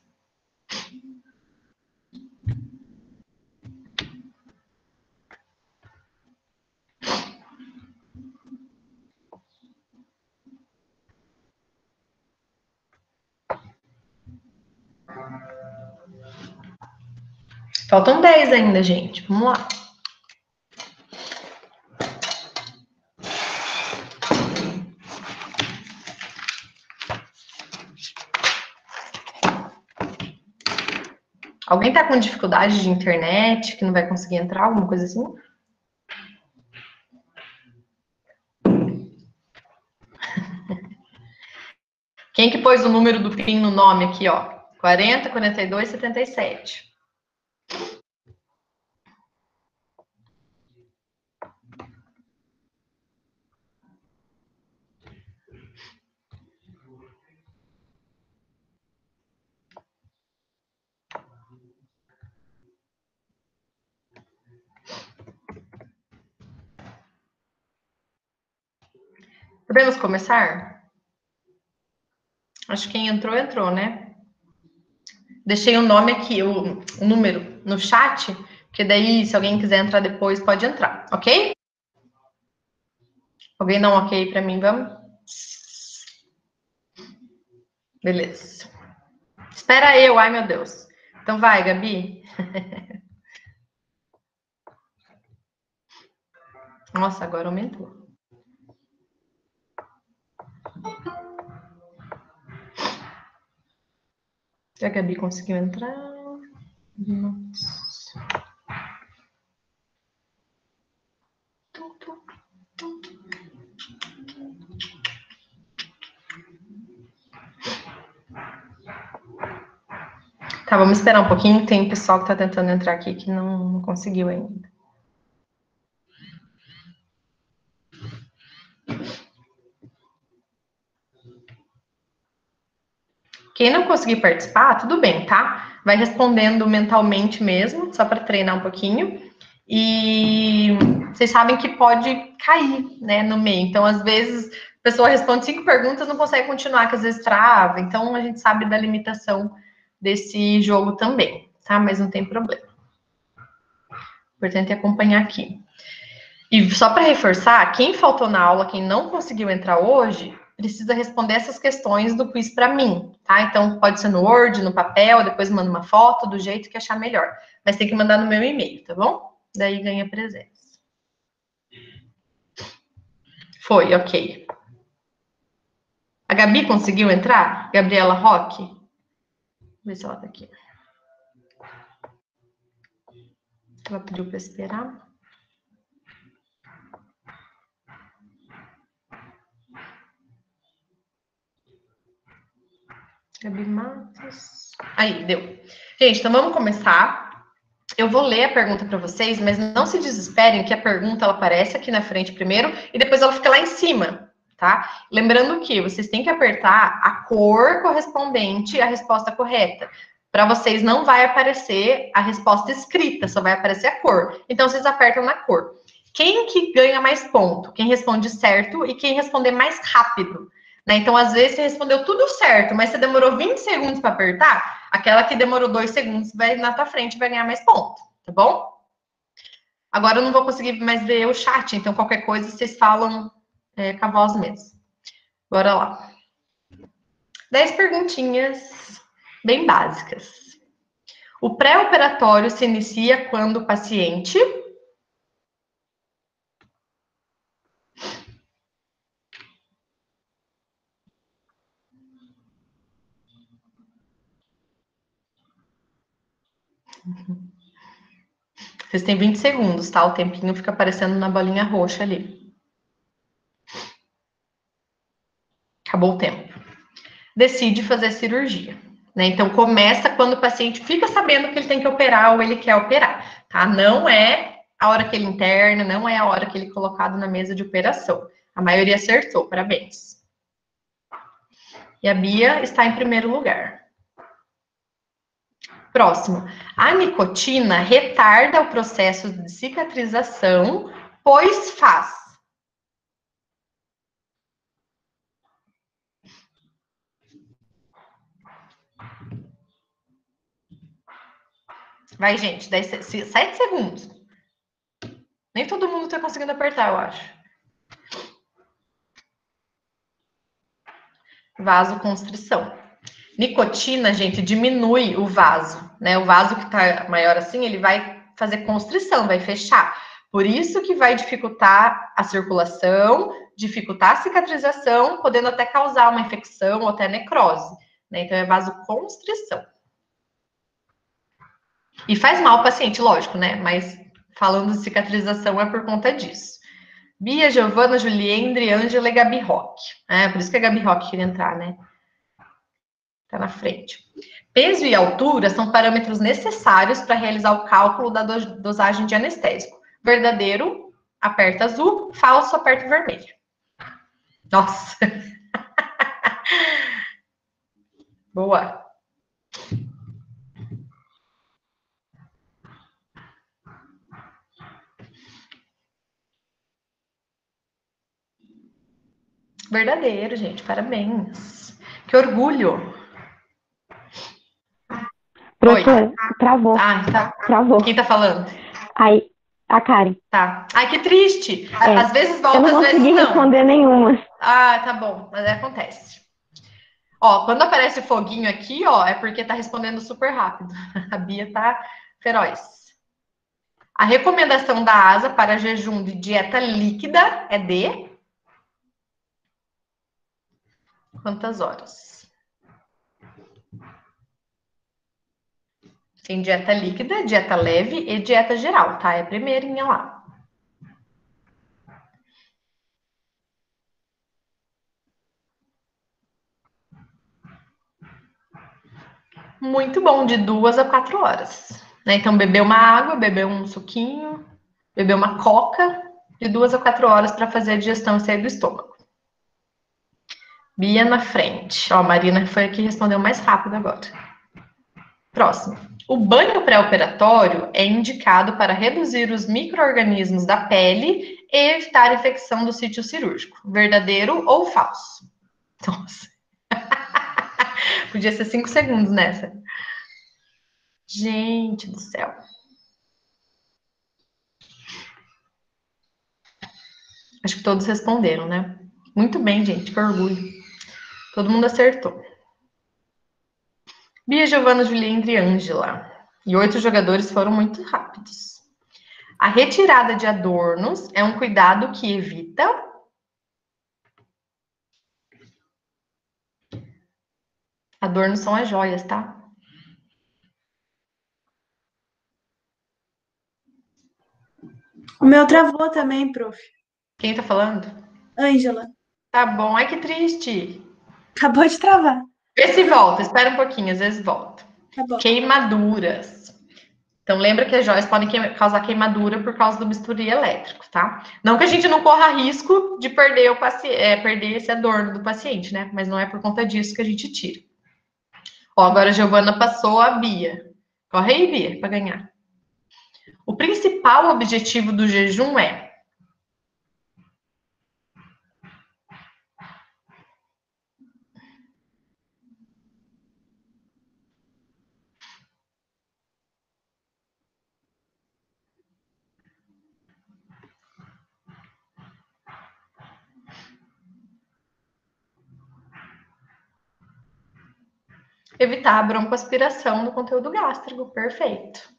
[SPEAKER 1] Faltam 10 ainda, gente. Vamos lá. Alguém tá com dificuldade de internet, que não vai conseguir entrar, alguma coisa assim? Quem que pôs o número do PIN no nome aqui, ó? 40, 42, 77. Podemos começar? Acho que quem entrou, entrou, né? Deixei o nome aqui, o número no chat, porque daí, se alguém quiser entrar depois, pode entrar, ok? Alguém dá um ok para mim, vamos? Beleza. Espera eu, ai meu Deus. Então vai, Gabi. Nossa, agora aumentou. Se a Gabi conseguiu entrar. Nossa. Tá, vamos esperar um pouquinho. Tem pessoal que tá tentando entrar aqui que não conseguiu ainda. Quem não conseguir participar, tudo bem, tá? Vai respondendo mentalmente mesmo, só para treinar um pouquinho. E vocês sabem que pode cair, né, no meio. Então, às vezes, a pessoa responde 5 perguntas, não consegue continuar, que às vezes trava. Então, a gente sabe da limitação desse jogo também, tá? Mas não tem problema. O importante é acompanhar aqui. E só para reforçar, quem faltou na aula, quem não conseguiu entrar hoje, precisa responder essas questões do quiz para mim, tá? Então, pode ser no Word, no papel, depois manda uma foto, do jeito que achar melhor. Mas tem que mandar no meu e-mail, tá bom? Daí ganha presença. Foi, ok. A Gabi conseguiu entrar? Gabriela Roque? Vamos ver se ela tá aqui. Ela pediu para esperar. Gabi Matos. Aí, deu. Gente, então vamos começar. Eu vou ler a pergunta para vocês, mas não se desesperem que a pergunta ela aparece aqui na frente primeiro e depois ela fica lá em cima, tá? Lembrando que vocês têm que apertar a cor correspondente à resposta correta. Para vocês não vai aparecer a resposta escrita, só vai aparecer a cor. Então vocês apertam na cor. Quem que ganha mais ponto? Quem responde certo e quem responder mais rápido. Né? Então, às vezes, você respondeu tudo certo, mas você demorou 20 segundos para apertar, aquela que demorou 2 segundos vai na tua frente e vai ganhar mais ponto, tá bom? Agora eu não vou conseguir mais ver o chat, então qualquer coisa vocês falam com a voz mesmo. Bora lá. 10 perguntinhas bem básicas. O pré-operatório se inicia quando o paciente... Vocês têm 20 segundos, tá? O tempinho fica aparecendo na bolinha roxa ali. Acabou o tempo. Decide fazer cirurgia. Né? Então, começa quando o paciente fica sabendo que ele tem que operar ou ele quer operar. Tá? Não é a hora que ele interna, não é a hora que ele é colocado na mesa de operação. A maioria acertou, parabéns. E a Bia está em primeiro lugar. Próximo. A nicotina retarda o processo de cicatrização, pois faz. Vai, gente, 7 segundos. Nem todo mundo está conseguindo apertar, eu acho. Vasoconstrição. Nicotina, gente, diminui o vaso, né? O vaso que tá maior assim, ele vai fazer constrição, vai fechar. Por isso que vai dificultar a circulação, dificultar a cicatrização, podendo até causar uma infecção ou até necrose, né? Então é vasoconstrição. E faz mal ao paciente, lógico, né? Mas falando de cicatrização é por conta disso. Bia, Giovana, Juliendre, Ângela e Gabi Roque. Por isso que a Gabi Roque queria entrar, né? Tá na frente. Peso e altura são parâmetros necessários para realizar o cálculo da dosagem de anestésico. Verdadeiro, aperta azul. Falso, aperta vermelho. Nossa. Boa. Verdadeiro, gente. Parabéns. Que orgulho. Oi.
[SPEAKER 4] Professor, travou.
[SPEAKER 1] Ah, tá.
[SPEAKER 4] Travou.
[SPEAKER 1] Quem tá falando?
[SPEAKER 4] Aí, a Karen.
[SPEAKER 1] Tá. Ai, que triste.
[SPEAKER 4] É,
[SPEAKER 1] Às vezes
[SPEAKER 4] Eu
[SPEAKER 1] volta,
[SPEAKER 4] não
[SPEAKER 1] às vezes
[SPEAKER 4] consegui
[SPEAKER 1] não.
[SPEAKER 4] responder nenhuma.
[SPEAKER 1] Ah, tá bom. Mas acontece. Ó, quando aparece foguinho aqui, ó, é porque tá respondendo super rápido. A Bia tá feroz. A recomendação da ASA para jejum de dieta líquida é de quantas horas? Tem dieta líquida, dieta leve e dieta geral, tá? É a primeirinha lá. Muito bom, de 2 a 4 horas. Né? Então, beber uma água, beber um suquinho, beber uma coca, de 2 a 4 horas para fazer a digestão e sair do estômago. Bia na frente. Ó, a Marina foi a que respondeu mais rápido agora. Próximo. O banho pré-operatório é indicado para reduzir os micro-organismos da pele e evitar a infecção do sítio cirúrgico. Verdadeiro ou falso? Nossa. Podia ser 5 segundos nessa. Gente do céu. Acho que todos responderam, né? Muito bem, gente. Que orgulho. Todo mundo acertou. Bia, Giovana, Juliandre e Ângela. E 8 jogadores foram muito rápidos. A retirada de adornos é um cuidado que evita. Adornos são as joias, tá?
[SPEAKER 3] O meu travou também, prof.
[SPEAKER 1] Quem tá falando?
[SPEAKER 3] Ângela,
[SPEAKER 1] Tá bom. Ai, que triste.
[SPEAKER 3] acabou de travar.
[SPEAKER 1] Vê se volta. Espera um pouquinho, às vezes volta.
[SPEAKER 3] Tá bom.
[SPEAKER 1] Queimaduras. Então, lembra que as joias podem causar queimadura por causa do bisturi elétrico, tá? Não que a gente não corra risco de perder, perder esse adorno do paciente, né? Mas não é por conta disso que a gente tira. Ó, agora a Giovana passou a Bia. Corre aí, Bia, para ganhar. O principal objetivo do jejum é evitar a broncoaspiração do conteúdo gástrico. Perfeito.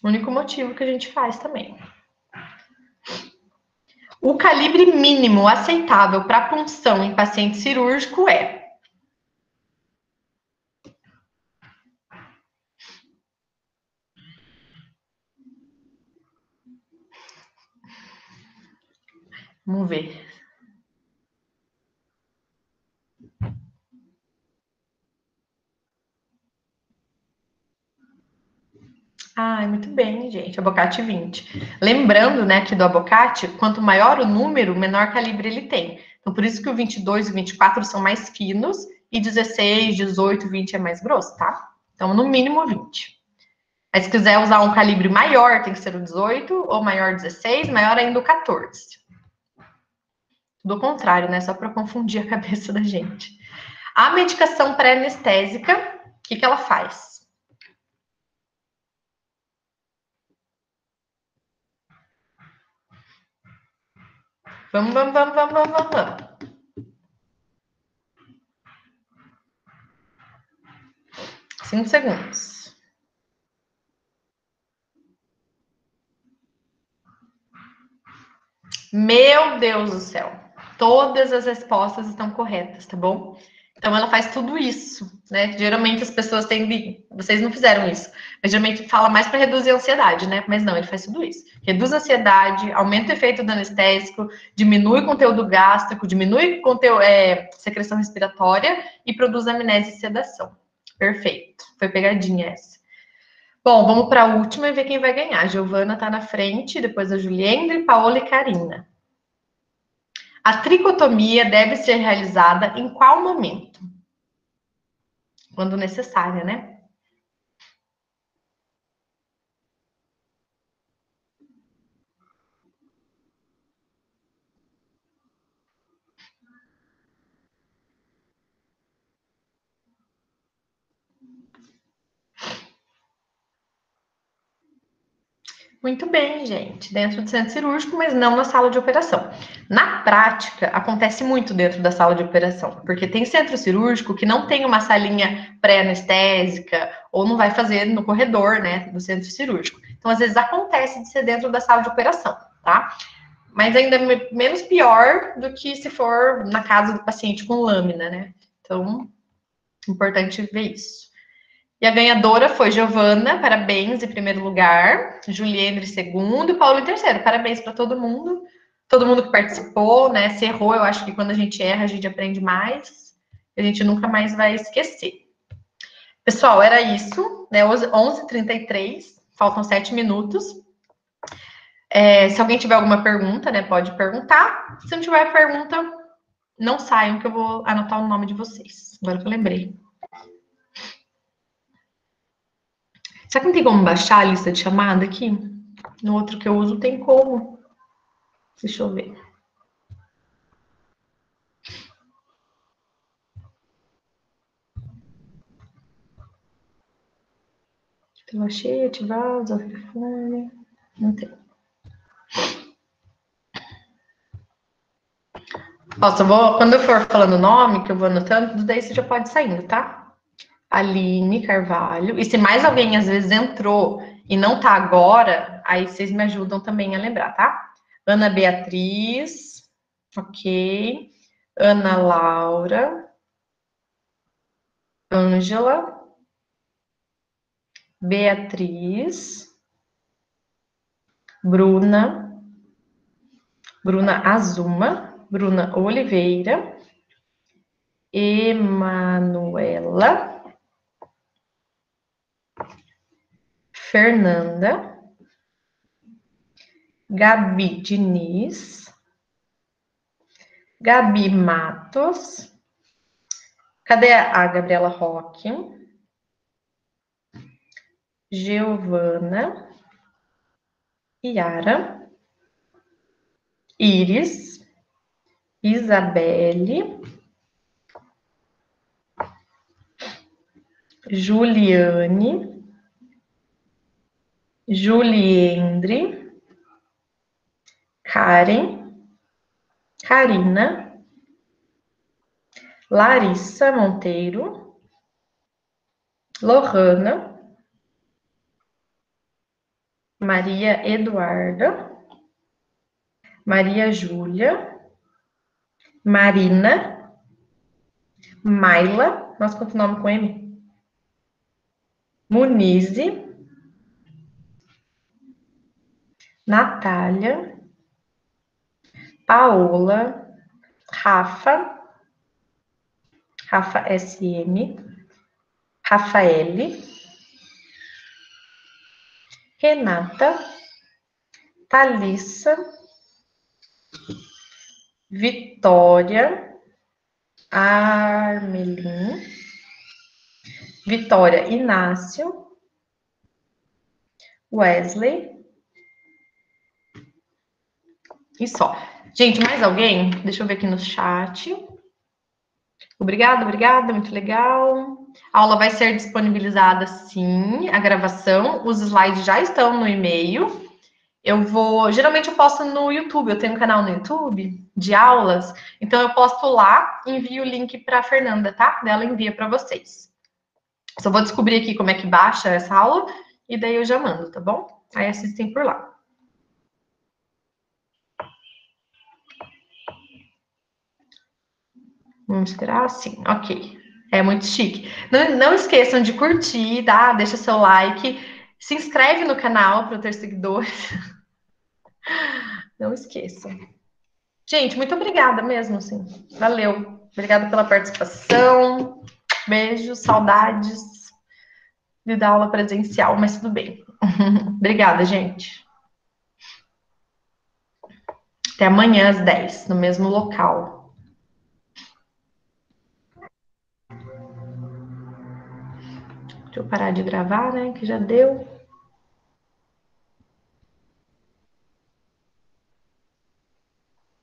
[SPEAKER 1] O único motivo que a gente faz também. O calibre mínimo aceitável para punção em paciente cirúrgico é. Vamos ver. Ai, muito bem, gente. Abocate 20. Lembrando, né, que do abocate, quanto maior o número, menor calibre ele tem. Então, por isso que o 22 e o 24 são mais finos e 16, 18, 20 é mais grosso, tá? Então, no mínimo 20. Mas se quiser usar um calibre maior, tem que ser o 18, ou maior 16, maior ainda o 14. Do contrário, né? Só para confundir a cabeça da gente. A medicação pré-anestésica, o que ela faz? Vamos. 5 segundos. Meu Deus do céu. Todas as respostas estão corretas, tá bom? Então ela faz tudo isso, né? Geralmente as pessoas tendem, vocês não fizeram isso, mas geralmente fala mais para reduzir a ansiedade, né? Mas não, ele faz tudo isso. Reduz a ansiedade, aumenta o efeito do anestésico, diminui o conteúdo gástrico, diminui secreção respiratória e produz amnésia e sedação. Perfeito. Foi pegadinha essa. Bom, vamos para a última e ver quem vai ganhar. A Giovana está na frente, depois a Juliendre, Paola e Karina. A tricotomia deve ser realizada em qual momento? Quando necessária, né? Muito bem, gente. Dentro do centro cirúrgico, mas não na sala de operação. Na prática, acontece muito dentro da sala de operação, porque tem centro cirúrgico que não tem uma salinha pré-anestésica ou não vai fazer no corredor, né, do centro cirúrgico. Então, às vezes acontece de ser dentro da sala de operação, tá? Mas ainda é menos pior do que se for na casa do paciente com lâmina, né? Então, importante ver isso. E a ganhadora foi Giovana, parabéns em primeiro lugar, Juliene em segundo e Paulo em terceiro. Parabéns para todo mundo que participou, né? Se errou, eu acho que quando a gente erra, a gente aprende mais, a gente nunca mais vai esquecer. Pessoal, era isso, né? 11h33, faltam 7 minutos. Se alguém tiver alguma pergunta, né, pode perguntar. Se não tiver pergunta, não saiam que eu vou anotar o nome de vocês. Agora que eu lembrei. Será que não tem como baixar a lista de chamada aqui? No outro que eu uso tem como. Deixa eu ver. Tela cheia, ativar, usar o telefone. Não tem. Ó, quando eu for falando o nome, que eu vou anotando, daí você já pode ir saindo, tá? Aline Carvalho. E se mais alguém às vezes entrou e não tá agora, aí vocês me ajudam também a lembrar, tá? Ana Beatriz. Ok. Ana Laura. Ângela. Beatriz. Bruna. Bruna Azuma. Bruna Oliveira. Emanuela. Fernanda, Gabi Diniz, Gabi Matos, cadê a Gabriela Roque? Giovana, Yara, Iris, Isabelle, Juliane, Juliendre, Karen, Karina, Larissa Monteiro, Lohana, Maria Eduarda, Maria Júlia, Marina, Maila, nossa, quanto nome com M? Munize, Natália, Paola, Rafa SM, Rafaele, Renata, Thalissa, Vitória, Armelin, Vitória Inácio, Wesley e só. Gente, mais alguém? Deixa eu ver aqui no chat. Obrigada, muito legal. A aula vai ser disponibilizada, sim, a gravação. Os slides já estão no e-mail. Geralmente eu posto no YouTube, eu tenho um canal no YouTube de aulas, então eu posto lá, envio o link para a Fernanda, tá? Ela envia para vocês. Só vou descobrir aqui como é que baixa essa aula e daí eu já mando, tá bom? Aí assistem por lá. Vamos esperar assim, ok. É muito chique. Não esqueçam de curtir, tá? Deixa seu like, se inscreve no canal para eu ter seguidores. Não esqueçam. Gente, muito obrigada mesmo, assim. Valeu. Obrigada pela participação. Beijos, saudades de dar aula presencial, mas tudo bem. Obrigada, gente. Até amanhã às 10, no mesmo local. Deixa eu parar de gravar, né? Que já deu.